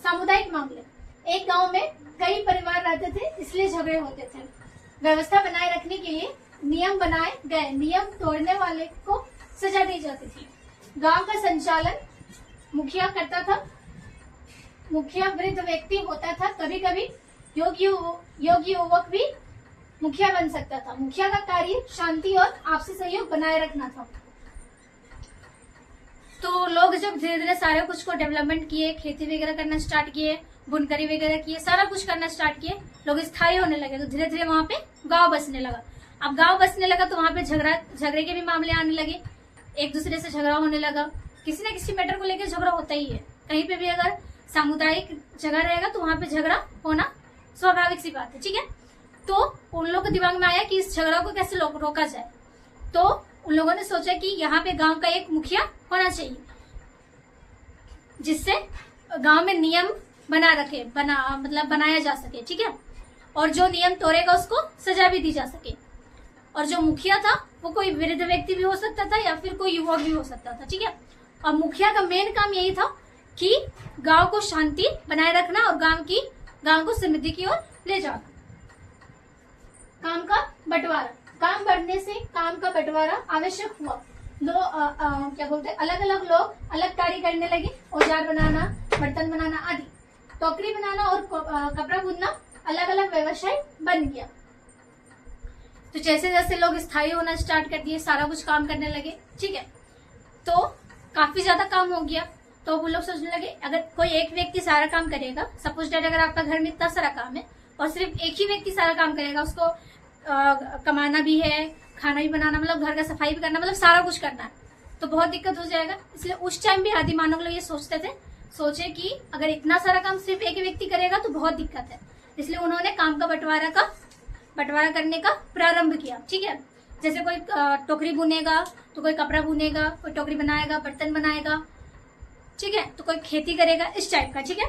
सामुदायिक मामले, एक गांव में कई परिवार रहते थे, इसलिए झगड़े होते थे। व्यवस्था बनाए रखने के लिए नियम बनाए गए। नियम तोड़ने वाले को सजा दी जाती थी। गांव का संचालन मुखिया करता था। मुखिया वृद्ध व्यक्ति होता था। कभी कभी योग्य युवक भी मुखिया बन सकता था। मुखिया का कार्य शांति और आपसी सहयोग बनाए रखना था। तो लोग जब धीरे धीरे सारे कुछ को डेवलपमेंट किए, खेती वगैरह करना स्टार्ट किए, बुनकरी वगैरह किए, सारा कुछ करना स्टार्ट किए, लोग स्थायी होने लगे, तो धीरे धीरे वहां पे गांव बसने लगा। अब गांव बसने लगा तो वहां पे झगड़े के भी मामले आने लगे, एक दूसरे से झगड़ा होने लगा। किसी न किसी मैटर को लेकर झगड़ा होता ही है। कहीं पे भी अगर सामुदायिक जगह रहेगा तो वहां पे झगड़ा होना स्वाभाविक सी बात है। ठीक है, तो उन लोगों के दिमाग में आया कि इस झगड़ा को कैसे रोका जाए। तो उन लोगों ने सोचा कि यहाँ पे गांव का एक मुखिया होना चाहिए, जिससे गांव में नियम बनाया जा सके। ठीक है, और जो नियम तोड़ेगा उसको सजा भी दी जा सके। और जो मुखिया था वो कोई वृद्ध व्यक्ति भी हो सकता था या फिर कोई युवक भी हो सकता था। ठीक है, और मुखिया का मेन काम यही था कि गांव को शांति बनाए रखना और गांव को समृद्धि की ओर ले जाना। काम का बंटवारा, काम बढ़ने से काम का बंटवारा आवश्यक हुआ। अलग अलग लोग अलग कार्य करने लगे। औजार बनाना, बर्तन बनाना आदि। टोकरी बनाना और कपड़ा बुनना अलग अलग व्यवसाय बन गया। तो जैसे जैसे लोग स्थायी होना स्टार्ट कर दिए, सारा कुछ काम करने लगे। ठीक है, तो काफी ज्यादा काम हो गया। तो वो लोग सोचने लगे अगर कोई एक व्यक्ति सारा काम करेगा, सपोज डेट अगर आपका घर में इतना सारा काम है और सिर्फ एक ही व्यक्ति सारा काम करेगा, उसको कमाना भी है, खाना भी बनाना, मतलब घर का सफाई भी करना, मतलब सारा कुछ करना है, तो बहुत दिक्कत हो जाएगा। इसलिए उस टाइम भी आदि मानव लोग ये सोचे कि अगर इतना सारा काम सिर्फ एक ही व्यक्ति करेगा तो बहुत दिक्कत है। इसलिए उन्होंने काम का बंटवारा करने का प्रारंभ किया। ठीक है, जैसे कोई टोकरी बुनेगा तो कोई कपड़ा बुनेगा, कोई टोकरी बनाएगा, बर्तन बनाएगा। ठीक है, तो कोई खेती करेगा, इस टाइप का। ठीक है,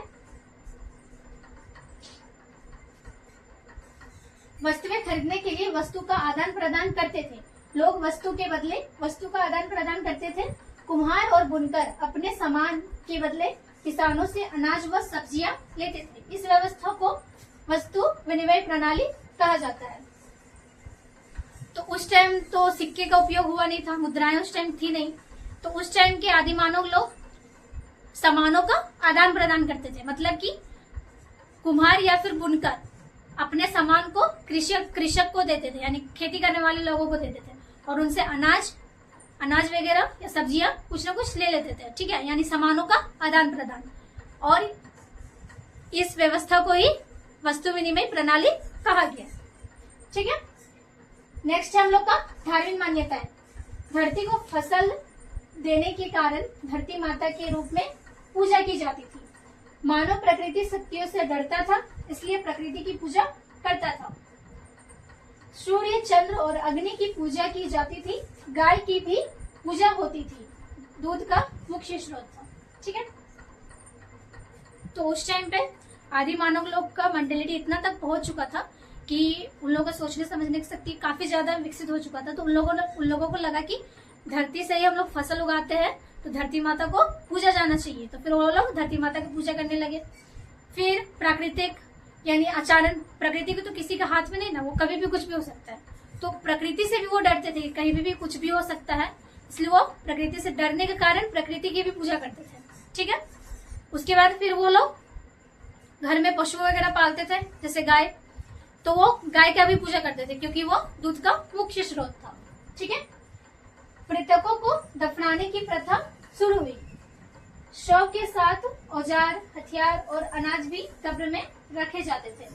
वस्तुएं खरीदने के लिए वस्तु का आदान प्रदान करते थे। लोग वस्तु के बदले वस्तु का आदान प्रदान करते थे। कुम्हार और बुनकर अपने सामान के बदले किसानों से अनाज व सब्जियां लेते थे। इस व्यवस्था को वस्तु विनिमय प्रणाली कहा जाता है। तो उस टाइम तो सिक्के का उपयोग हुआ नहीं था, मुद्राएं उस टाइम थी नहीं, तो उस टाइम के आदि मानव लोग सामानों का आदान प्रदान करते थे। मतलब कि कुम्हार या फिर बुनकर अपने सामान को कृषक को देते थे, यानी खेती करने वाले लोगों को देते थे, और उनसे अनाज वगैरह या सब्जियां कुछ ना कुछ ले लेते थे। ठीक है, यानी सामानों का आदान प्रदान, और इस व्यवस्था को ही वस्तु विनिमय प्रणाली कहा गया। ठीक है, नेक्स्ट है हम लोग का धार्मिक मान्यताएं। धरती को फसल देने के कारण धरती माता के रूप में पूजा की जाती थी। मानव प्रकृति शक्तियों से डरता था, इसलिए प्रकृति की पूजा करता था। सूर्य, चंद्र और अग्नि की पूजा की जाती थी। गाय की भी पूजा होती थी, दूध का मुख्य स्रोत था। ठीक है, तो उस टाइम पे आदि मानव लोग का मेंटेलिटी इतना तक पहुंच चुका था कि उन लोगों का सोचने समझने की शक्ति काफी ज्यादा विकसित हो चुका था। तो उन लोगों को लगा कि धरती से ही हम लोग फसल उगाते हैं तो धरती माता को पूजा जाना चाहिए, तो फिर वो लोग धरती माता की पूजा करने लगे। फिर प्राकृतिक यानी अचानक, प्रकृति को तो किसी का हाथ में नहीं ना, वो कभी भी कुछ भी हो सकता है, तो प्रकृति से भी वो डरते थे, कहीं भी कुछ भी हो सकता है, इसलिए वो प्रकृति से डरने के कारण प्रकृति की भी पूजा करते थे। ठीक है। उसके बाद फिर वो लोग घर में पशु वगैरह पालते थे, जैसे गाय, तो वो गाय का भी पूजा करते थे क्योंकि वो दूध का मुख्य स्रोत था। ठीक है। मृतकों को दफनाने की प्रथा शुरू हुई। शव के साथ औजार, हथियार और अनाज भी कब्र में रखे जाते थे।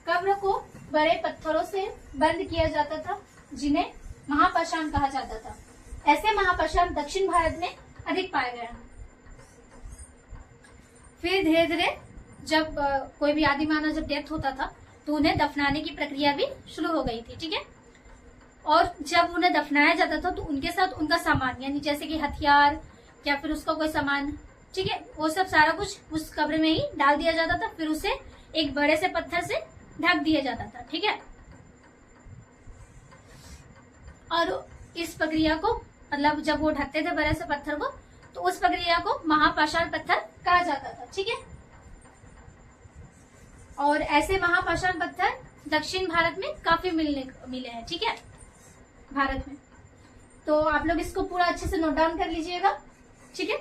कब्र को बड़े पत्थरों से बंद किया जाता था, जिन्हें महापाषाण कहा जाता था। ऐसे महापाषाण दक्षिण भारत में अधिक पाए गए हैं। फिर धीरे धीरे जब कोई भी आदि मानव जब डेथ होता था तो उन्हें दफनाने की प्रक्रिया भी शुरू हो गई थी। ठीक है। और जब उन्हें दफनाया जाता था तो उनके साथ उनका सामान, यानी जैसे कि हथियार या फिर उसका कोई सामान, ठीक है, वो सब सारा कुछ उस कब्र में ही डाल दिया जाता था। फिर उसे एक बड़े से पत्थर से ढक दिया जाता था। ठीक है। और इस प्रक्रिया को, मतलब जब वो ढकते थे बड़े से पत्थर को, तो उस प्रक्रिया को महापाषाण पत्थर कहा जाता था। ठीक है। और ऐसे महापाषाण पत्थर दक्षिण भारत में काफी मिले हैं। ठीक है, भारत में। तो आप लोग इसको पूरा अच्छे से नोट डाउन कर लीजिएगा। ठीक है।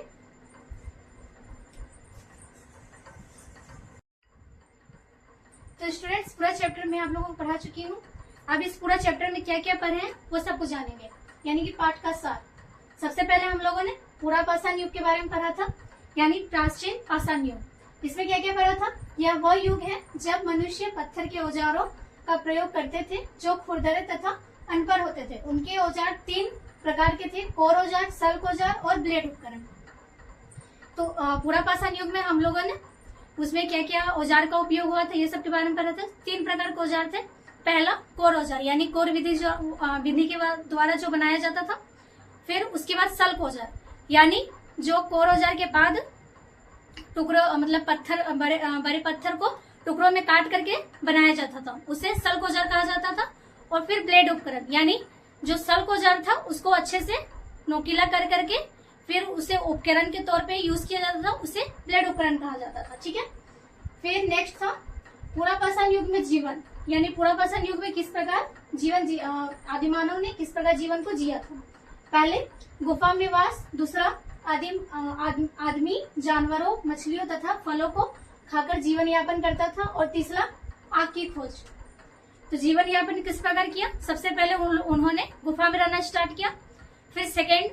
तो स्टूडेंट्स, पूरा चैप्टर मैं आप लोगों को पढ़ा चुकी हूँ। अब इस पूरा चैप्टर में क्या क्या पढ़े हैं वो सब कुछ जानेंगे, यानी कि पाठ का सार। सबसे पहले हम लोगों ने पूरा पाषाण युग के बारे में पढ़ा था, यानी प्राचीन पाषाण युग। इसमें क्या क्या पढ़ा था? यह वह युग है जब मनुष्य पत्थर के औजारों का प्रयोग करते थे जो खुरदरे तथा अनपढ़ होते थे। उनके औजार 3 प्रकार के थे: कोर औजार, सल्क औजार और ब्लेड उपकरण। तो पूरा पाषाण युग में हम लोगों ने उसमें क्या क्या औजार का उपयोग हुआ था ये सब के बारे में पढ़ा था। 3 प्रकार के औजार थे। पहला कोर औजार, यानी कोर विधि के द्वारा जो बनाया जाता था। फिर उसके बाद सल्क औजार, यानी जो कोर औजार के बाद टुकड़ों, मतलब पत्थर, बड़े पत्थर को टुकड़ों में काट करके बनाया जाता था, उसे सल्क औजार कहा जाता था। और फिर ब्लेड उपकरण, यानी जो सल्क औजार था उसको अच्छे से नोकीला कर करके फिर उसे उपकरण के तौर पे यूज किया जाता था, उसे ब्लेड उपकरण कहा जाता था। ठीक है। फिर नेक्स्ट था पूरा पाषाण युग में जीवन, यानी पूरा पाषाण युग में किस प्रकार जीवन आदिमानव ने किस प्रकार जीवन को जिया था। पहले गुफा में वास, दूसरा आदमी जानवरों, मछलियों तथा फलों को खाकर जीवन यापन करता था, और तीसरा आग की खोज। तो जीवन यापन किस प्रकार किया? सबसे पहले उन्होंने गुफा में रहना स्टार्ट किया। फिर सेकेंड,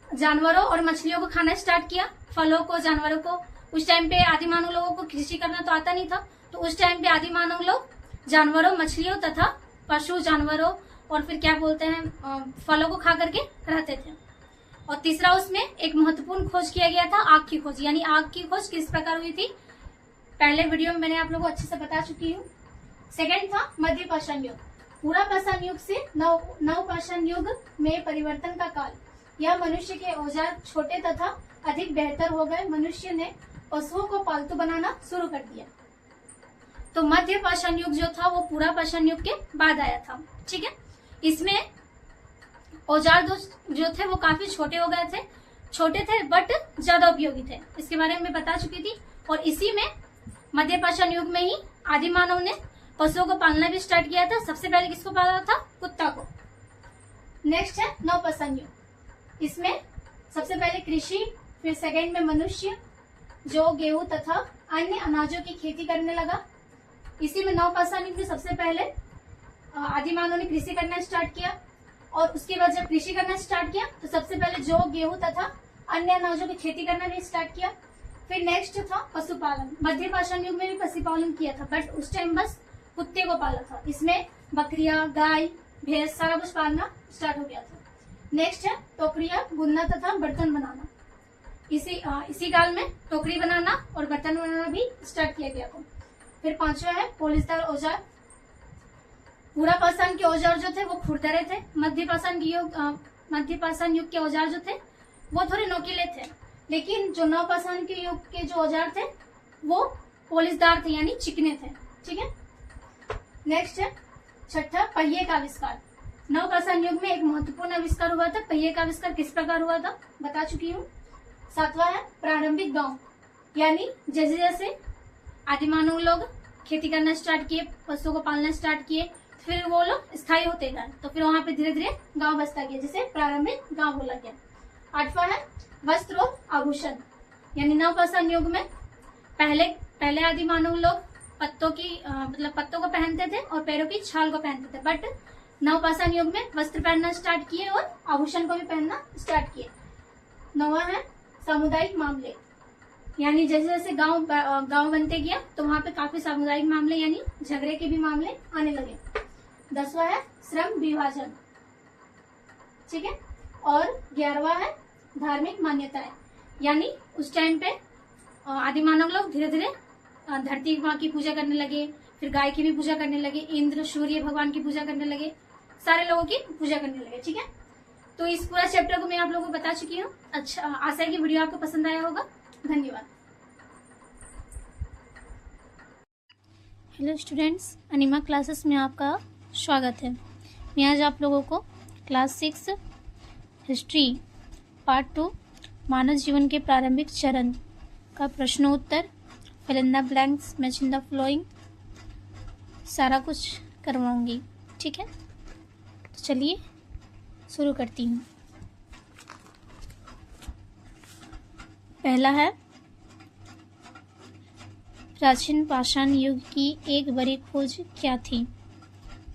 जानवरों और मछलियों को खाना स्टार्ट किया, फलों को, जानवरों को। उस टाइम पे आदि मानव लोगों को कृषि करना तो आता नहीं था, तो उस टाइम पे आदि मानव लोग जानवरों, मछलियों तथा पशु जानवरों और फिर क्या बोलते हैं फलों को खा करके रहते थे। और तीसरा, उसमें एक महत्वपूर्ण खोज किया गया था, आग की खोज। यानी आग की खोज किस प्रकार हुई थी पहले वीडियो में मैंने आप लोगों को अच्छे से बता चुकी हूँ। सेकेंड था मध्य पाषाण युग। पूरा पाषाण युग से नव पाषाण युग में परिवर्तन का काल। यह मनुष्य के औजार छोटे तथा अधिक बेहतर हो गए। मनुष्य ने पशुओं को पालतू बनाना शुरू कर दिया। तो मध्य पाषाण युग जो था वो पूरा पाषाण युग के बाद आया था। ठीक है। इसमें औजार जो थे वो काफी छोटे हो गए थे, छोटे थे बट ज्यादा उपयोगी थे, इसके बारे में बता चुकी थी। और इसी में मध्य पाषाण युग में ही आदि मानव ने पशुओं को पालना भी स्टार्ट किया था। सबसे पहले किसको पाला था? कुत्ता को। नेक्स्ट है नव पाषाण युग। इसमें सबसे पहले कृषि, फिर सेकेंड में मनुष्य जो गेहूं तथा अन्य अनाजों की खेती करने लगा। इसी में नव पाषाण युग में सबसे पहले आदि मानव ने कृषि करना स्टार्ट किया, और उसके बाद जब कृषि करना स्टार्ट किया तो सबसे पहले जो गेहूं तथा अन्य अनाजों की खेती करना भी स्टार्ट किया। फिर नेक्स्ट था पशुपालन। मध्य पाषाण युग में भी पशुपालन किया था, बट उस टाइम बस कुत्ते को पाला था। इसमें बकरियां, गाय, भैंस सारा कुछ पालना स्टार्ट हो गया था। नेक्स्ट है टोकरियां बुनना तथा बर्तन बनाना। इसी काल में टोकरी बनाना और बर्तन बनाना भी स्टार्ट किया गया था। फिर पांचवा है पोलिसदार औजार। पूरा पाषाण के औजार जो थे वो खुरदरे थे। मध्य पाषाण युग के औजार जो थे वो थोड़े नोकीले थे, लेकिन जो नव पाषाण के युग के जो औजार थे वो पोलिसदार थे, यानी चिकने थे। ठीक है। नेक्स्ट है छठा पहिए का आविष्कार। नवपाषाण युग में एक महत्वपूर्ण आविष्कार हुआ था। पहिए का आविष्कार किस प्रकार हुआ था बता चुकी हूँ। 7वां है प्रारंभिक गांव, यानी जैसे जैसे आदिमानव लोग खेती करना स्टार्ट किए, पशुओं को पालना स्टार्ट किए, फिर वो लोग स्थायी होते गए, तो फिर वहां पे धीरे धीरे गांव बसता गया, जिसे प्रारंभिक गांव बोला गया। 8वां है वस्त्र और आभूषण, यानी नवपाषाण युग में पहले आदि मानव लोग पत्तों को पहनते थे और पैरों की छाल को पहनते थे, बट नवपाषाण युग में वस्त्र पहनना स्टार्ट किए और आभूषण को भी पहनना स्टार्ट किए। 9वां है सामुदायिक मामले, यानी जैसे जैसे गांव बनते गया तो वहां पे काफी सामुदायिक मामले यानी झगड़े के भी मामले आने लगे। 10वां है श्रम विभाजन, ठीक है। और 11वां है धार्मिक मान्यताएं, यानी उस टाइम पे आदि मानव लोग धीरे धीरे धरती माँ की पूजा करने लगे, फिर गाय की भी पूजा करने लगे, इंद्र सूर्य भगवान की पूजा करने लगे, सारे लोगों की पूजा करने लगे, ठीक है। तो इस पूरा चैप्टर को मैं आप लोगों को बता चुकी हूँ। अच्छा, आशा है कि वीडियो आपको पसंद आया होगा। धन्यवाद। हेलो स्टूडेंट्स, अनिमा क्लासेस में आपका स्वागत है। मैं आज आप लोगों को क्लास 6 हिस्ट्री पार्ट 2 मानव जीवन के प्रारंभिक चरण का प्रश्नोत्तर fill in the blanks, match in the following सारा कुछ करवाऊंगी, ठीक है। तो चलिए शुरू करती हूँ। पहला है प्राचीन पाषाण युग की एक बड़ी खोज क्या थी?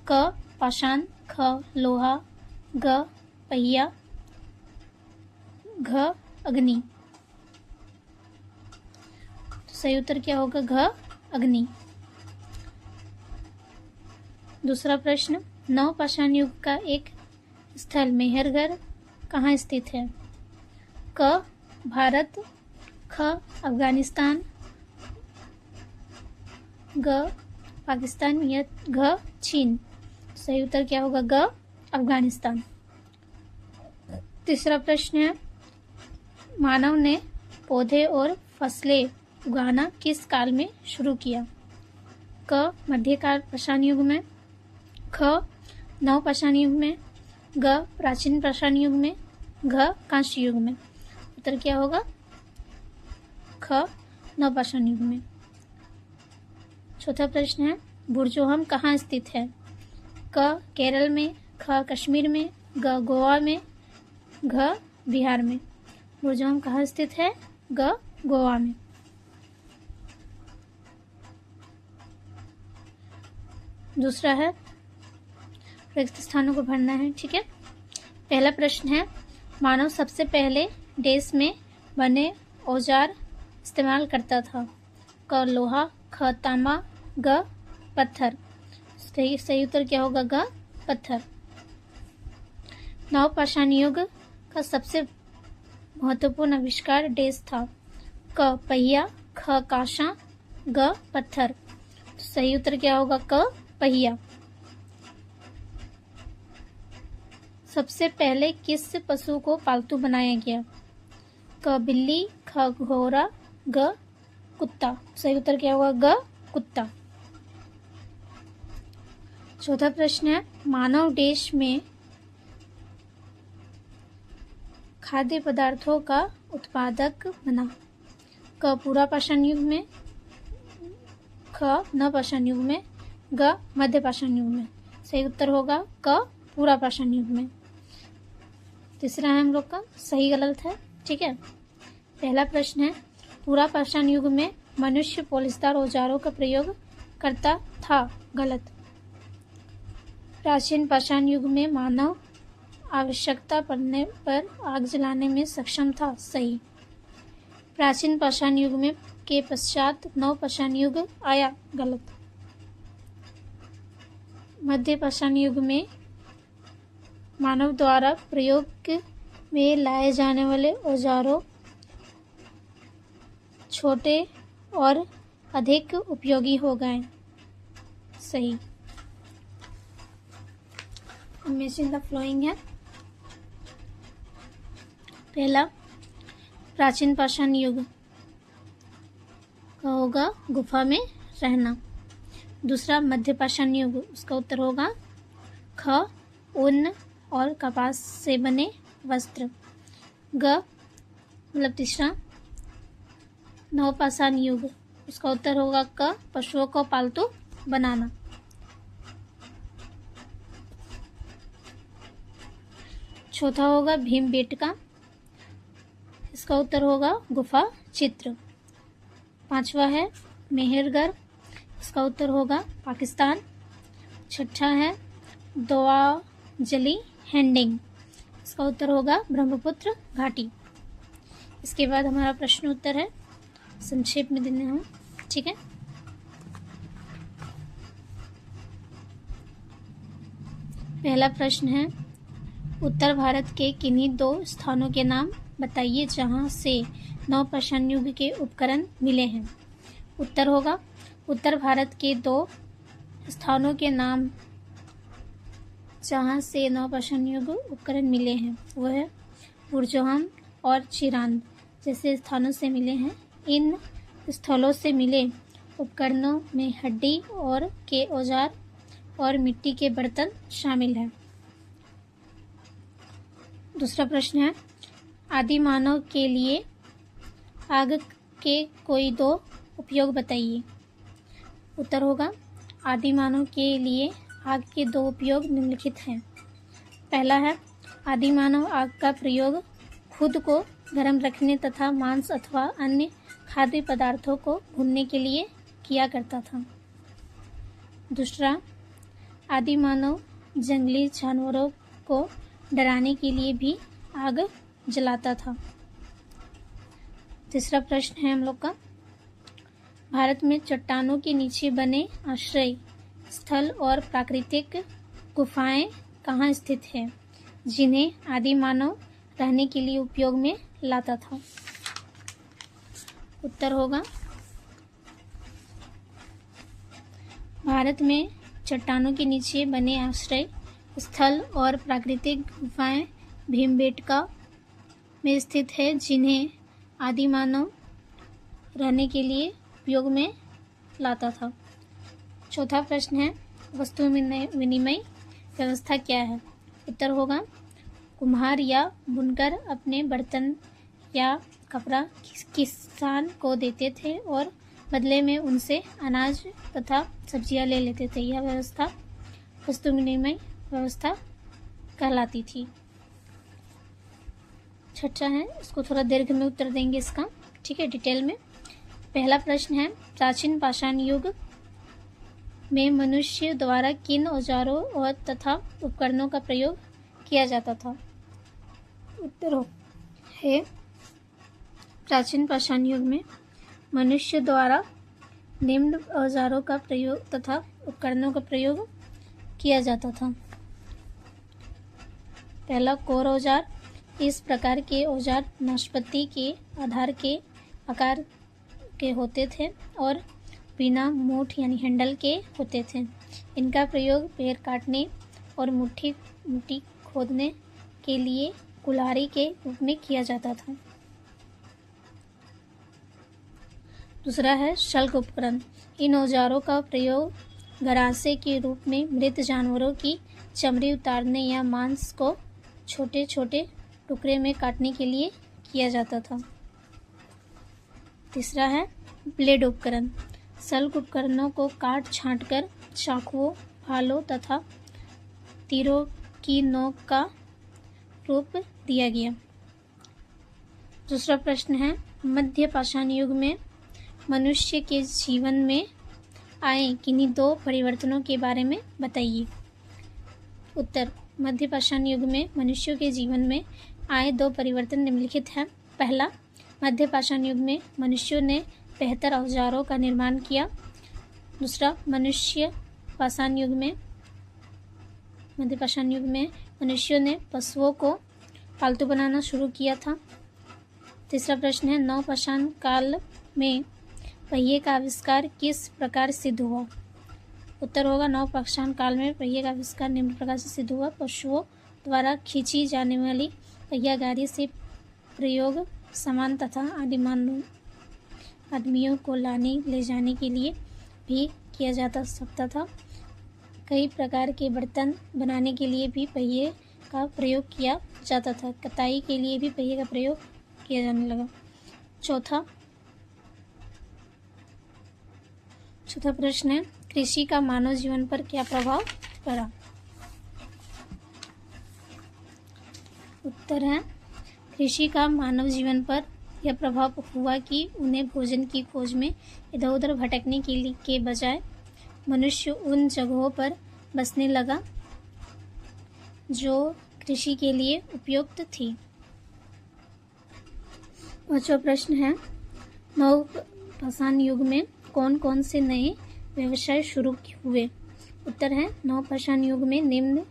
क पाषाण, ख लोहा, ग पहिया, घ अग्नि। तो सही उत्तर क्या होगा? घ अग्नि। दूसरा प्रश्न, नवपाषाण युग का एक स्थल मेहरगढ़ कहाँ स्थित है? क भारत, ख अफगानिस्तान, ग पाकिस्तान या घ चीन। सही उत्तर क्या होगा? ग अफगानिस्तान। तीसरा प्रश्न है, मानव ने पौधे और फसलें उगाना किस काल में शुरू किया? क मध्यकाल पाषाण युग में, ख नवपाषाण युग में, ग प्राचीन पाषाण युग में, घ कांस्य युग में। उत्तर क्या होगा? ख नवपाषाण युग में। चौथा प्रश्न है, बुर्जोहम कहाँ स्थित है? क केरल में, ख कश्मीर में, ग गोवा में, घ बिहार में। बुर्जोहम कहाँ स्थित है? ग गोवा में। दूसरा है, रिक्त स्थानों को भरना है, ठीक है। पहला प्रश्न है, मानव सबसे पहले देश में बने औजार इस्तेमाल करता था? क लोहा, ख तांबा, ग पत्थर। सही उत्तर क्या होगा? ग पत्थर। नवपाषाण युग का सबसे महत्वपूर्ण आविष्कार देश था? क पहिया, ख कांसा, ग पत्थर। सही उत्तर क्या होगा? क पहिया। सबसे पहले किस पशु को पालतू बनाया गया? क बिल्ली, ख घोड़ा, ग कुत्ता। सही उत्तर क्या होगा? ग कुत्ता। चौथा प्रश्न है, मानव देश में खाद्य पदार्थों का उत्पादक बना? क पूरा पाषाण युग में, ख नवपाषाण युग में, ग मध्य पाषाण युग में। सही उत्तर होगा क पूरा पाषाण युग में। तीसरा है हम लोग का सही गलत है, ठीक है। पहला प्रश्न है, पूरा पाषाण युग में मनुष्य पॉलिशदार औजारों का प्रयोग करता था? गलत। प्राचीन पाषाण युग में मानव आवश्यकता पड़ने पर आग जलाने में सक्षम था? सही। प्राचीन पाषाण युग में के पश्चात नवपाषाण युग आया? गलत। मध्य पाषाण युग में मानव द्वारा प्रयोग में लाए जाने वाले औजारों छोटे और अधिक उपयोगी हो गए? सही। मैच इन द फ्लोइंग है। पहला प्राचीन पाषाण युग का होगा गुफा में रहना। दूसरा मध्य पाषाण युग, उसका उत्तर होगा ख ऊन और कपास से बने वस्त्र। ग मतलब तीसरा नवपाषाण युग, उसका उत्तर होगा क पशुओं को पालतू बनाना। चौथा होगा भीमबेटका, इसका उत्तर होगा गुफा चित्र। पांचवा है मेहरगढ़, इसका उत्तर होगा पाकिस्तान। छठा है दोआजली हैंडिंग, इसका उत्तर होगा ब्रह्मपुत्र घाटी। इसके बाद हमारा प्रश्न उत्तर है, संक्षेप में देने हम, ठीक है। पहला प्रश्न है, उत्तर भारत के किन्हीं 2 स्थानों के नाम बताइए जहां से नवपाषाण युग के उपकरण मिले हैं। उत्तर होगा, उत्तर भारत के 2 स्थानों के नाम जहां से नवपाषाण युग उपकरण मिले हैं वह है बुरजोहम और चिरांद जैसे स्थानों से मिले हैं। इन स्थलों से मिले उपकरणों में हड्डी और के औजार और मिट्टी के बर्तन शामिल हैं। दूसरा प्रश्न है, आदि मानव के लिए आग के कोई 2 उपयोग बताइए। उत्तर होगा, आदि मानव के लिए आग के 2 उपयोग निम्नलिखित हैं। पहला है, आदि मानव आग का प्रयोग खुद को गर्म रखने तथा मांस अथवा अन्य खाद्य पदार्थों को भूनने के लिए किया करता था। दूसरा, आदि मानव जंगली जानवरों को डराने के लिए भी आग जलाता था। तीसरा प्रश्न है हम लोग का, भारत में चट्टानों के नीचे बने आश्रय स्थल और प्राकृतिक गुफाएं कहाँ स्थित हैं जिन्हें आदि मानव रहने के लिए उपयोग में लाता था। उत्तर होगा, भारत में चट्टानों के नीचे बने आश्रय स्थल और प्राकृतिक गुफाएं भीमबेटका में स्थित है जिन्हें आदि मानव रहने के लिए उपयोग में लाता था। चौथा प्रश्न है, वस्तु विनिमय व्यवस्था क्या है। उत्तर होगा, कुम्हार या बुनकर अपने बर्तन या कपड़ा किसान को देते थे और बदले में उनसे अनाज तथा सब्जियां ले लेते थे। यह व्यवस्था वस्तु विनिमय व्यवस्था कहलाती थी। छठा है, इसको थोड़ा दीर्घ में उत्तर देंगे इसका, ठीक है, डिटेल में। पहला प्रश्न है, प्राचीन पाषाण युग में मनुष्य द्वारा किन औजारों और तथा उपकरणों का प्रयोग किया जाता था। उत्तर है, प्राचीन पाषाण युग में मनुष्य द्वारा निम्न औजारों का प्रयोग तथा उपकरणों का प्रयोग किया जाता था। पहला, कोर औजार। इस प्रकार के औजार नाशपत्ती के आधार के आकार के होते थे और बिना मूठ यानी हैंडल के होते थे। इनका प्रयोग पेड़ काटने और मिट्टी खोदने के लिए कुल्हाड़ी के रूप में किया जाता था। दूसरा है शल्क उपकरण। इन औजारों का प्रयोग गरासे के रूप में मृत जानवरों की चमड़ी उतारने या मांस को छोटे छोटे टुकड़े में काटने के लिए किया जाता था। तीसरा है ब्लेड उपकरण। शल्क उपकरणों को काट छांटकर चाकुओं, भालों तथा तीरों की नोक का रूप दिया गया। दूसरा प्रश्न है, मध्य पाषाण युग में मनुष्य के जीवन में आए किन्हीं 2 परिवर्तनों के बारे में बताइए। उत्तर, मध्य पाषाण युग में मनुष्यों के जीवन में आए 2 परिवर्तन निम्नलिखित हैं। पहला, मध्य पाषाण युग में मनुष्यों ने बेहतर औजारों का निर्माण किया। दूसरा, मध्य पाषाण युग में मनुष्यों ने पशुओं को पालतू बनाना शुरू किया था। तीसरा प्रश्न है, नवपाषाण काल में पहिए का आविष्कार किस प्रकार सिद्ध हुआ। उत्तर होगा, नवपाषाण काल में पहिए का आविष्कार निम्न प्रकार से सिद्ध हुआ। पशुओं द्वारा खींची जाने वाली पहिया गाड़ी से प्रयोग सामान तथा आदमियों को लाने ले जाने के लिए भी किया जाता सकता था। कई प्रकार के बर्तन बनाने के लिए भी पहिए का प्रयोग किया जाता था। कताई के लिए भी पहिए का प्रयोग किया जाने लगा। चौथा प्रश्न है, कृषि का मानव जीवन पर क्या प्रभाव पड़ा? उत्तर है, कृषि का मानव जीवन पर यह प्रभाव हुआ कि उन्हें भोजन की खोज में इधर उधर भटकने के बजाय मनुष्य उन जगहों पर बसने लगा जो कृषि के लिए उपयुक्त थी। पांचवा प्रश्न है, नवपाषाण युग में कौन कौन से नए व्यवसाय शुरू हुए? उत्तर है, नवपाषाण युग में निम्न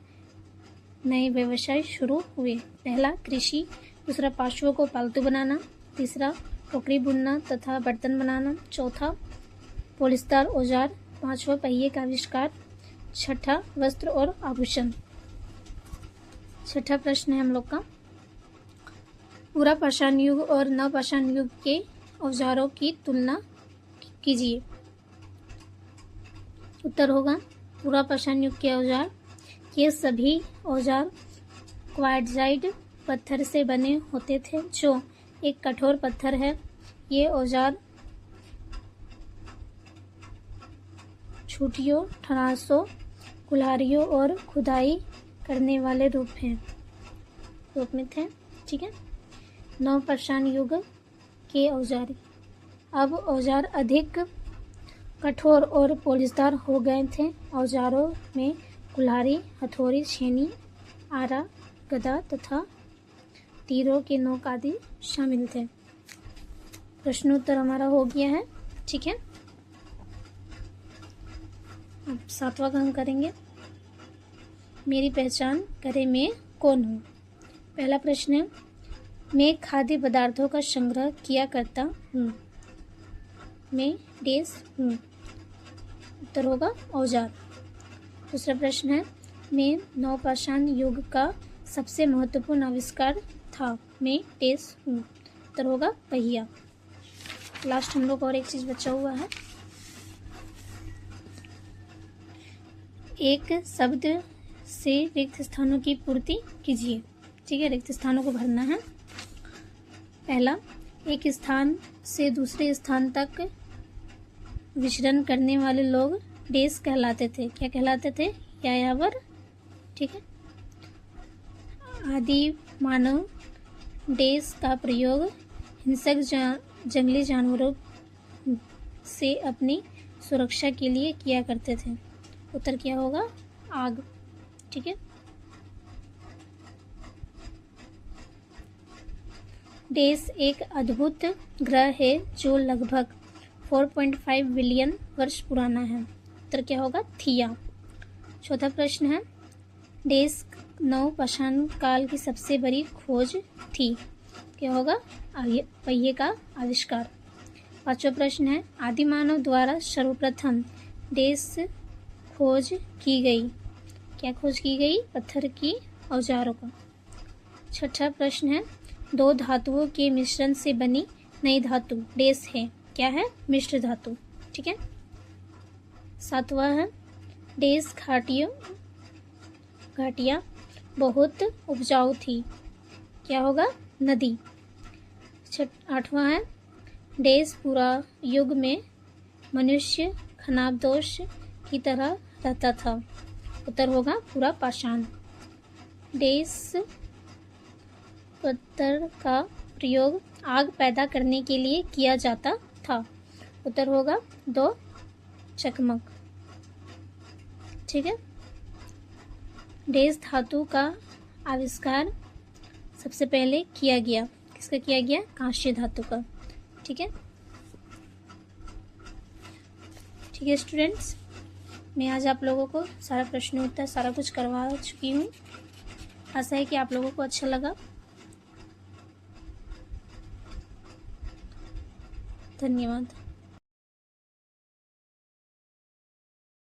नए व्यवसाय शुरू हुए। पहला, कृषि। दूसरा, पशुओं को पालतू बनाना। तीसरा, टोकरी बुनना तथा बर्तन बनाना। चौथा, पॉलिस्टर औजार। पांचवा, पहिए का आविष्कार। छठा, वस्त्र और आभूषण। छठा प्रश्न है हम लोग का, पूरा पाषाण युग और नवपाषाण युग के औजारों की तुलना कीजिए। उत्तर होगा, पूरा पाषाण युग के औजार, ये सभी औजार क्वार्ट्जाइट पत्थर से बने होते थे, जो एक कठोर पत्थर है। ये औजार छुटियों, ठरासों, कुल्हाड़ियों और खुदाई करने वाले रूप में थे। ठीक है। नवपाषाण युग के औजार, अब औजार अधिक कठोर और पॉलिशदार हो गए थे। औजारों में कुल्हाड़ी, हथौड़ी, छेनी, आरा, गदा तथा तीरों के नोक आदि शामिल थे। प्रश्नोत्तर हमारा हो गया है। ठीक है, अब सातवां का हम करेंगे, मेरी पहचान करे मैं कौन हूँ। पहला प्रश्न है, मैं खाद्य पदार्थों का संग्रह किया करता हूँ। मैं डेस हूँ। उत्तर होगा औजार। दूसरा प्रश्न है, मैं नवपाषाण युग का सबसे महत्वपूर्ण आविष्कार था। मैं डेस हूँ। उत्तर होगा पहिया। लास्ट हम लोग और एक चीज बचा हुआ है, एक शब्द से रिक्त स्थानों की पूर्ति कीजिए। ठीक है, रिक्त स्थानों को भरना है। पहला, एक स्थान से दूसरे स्थान तक विचरण करने वाले लोग डेस कहलाते थे। क्या कहलाते थे? यायावर। ठीक है। आदि मानव डेस का प्रयोग हिंसक जंगली जानवरों से अपनी सुरक्षा के लिए किया करते थे। उत्तर क्या होगा? आग। ठीक है। डेस एक अद्भुत ग्रह है जो लगभग 4.5 बिलियन वर्ष पुराना है। उत्तर क्या होगा? थिया। चौथा प्रश्न है, डेस नवपाषाण काल की सबसे बड़ी खोज थी। क्या होगा? पहिए का आविष्कार। पांचवा प्रश्न है, आदिमानव द्वारा सर्वप्रथम डेस खोज की गई। क्या खोज की गई? पत्थर की औजारों का। छठा प्रश्न है, दो धातुओं के मिश्रण से बनी नई धातु डेस है। क्या है? मिश्र धातु। ठीक है। सातवां है, डेस घाटियां बहुत उपजाऊ थी। क्या होगा? नदी। आठवां है, डेस पूरा युग में मनुष्य खानाबदोश की तरह रहता था। उत्तर होगा पूरा पाषाण। डेस पत्थर का प्रयोग आग पैदा करने के लिए किया जाता था। उत्तर होगा 2 चकमक। ठीक है। डेस धातु का आविष्कार सबसे पहले किया गया। किसका किया गया? कांस्य धातु का। ठीक है। ठीक है स्टूडेंट्स, मैं आज आप लोगों को सारा प्रश्न उत्तर सारा कुछ करवा चुकी हूँ। आशा है कि आप लोगों को अच्छा लगा। धन्यवाद।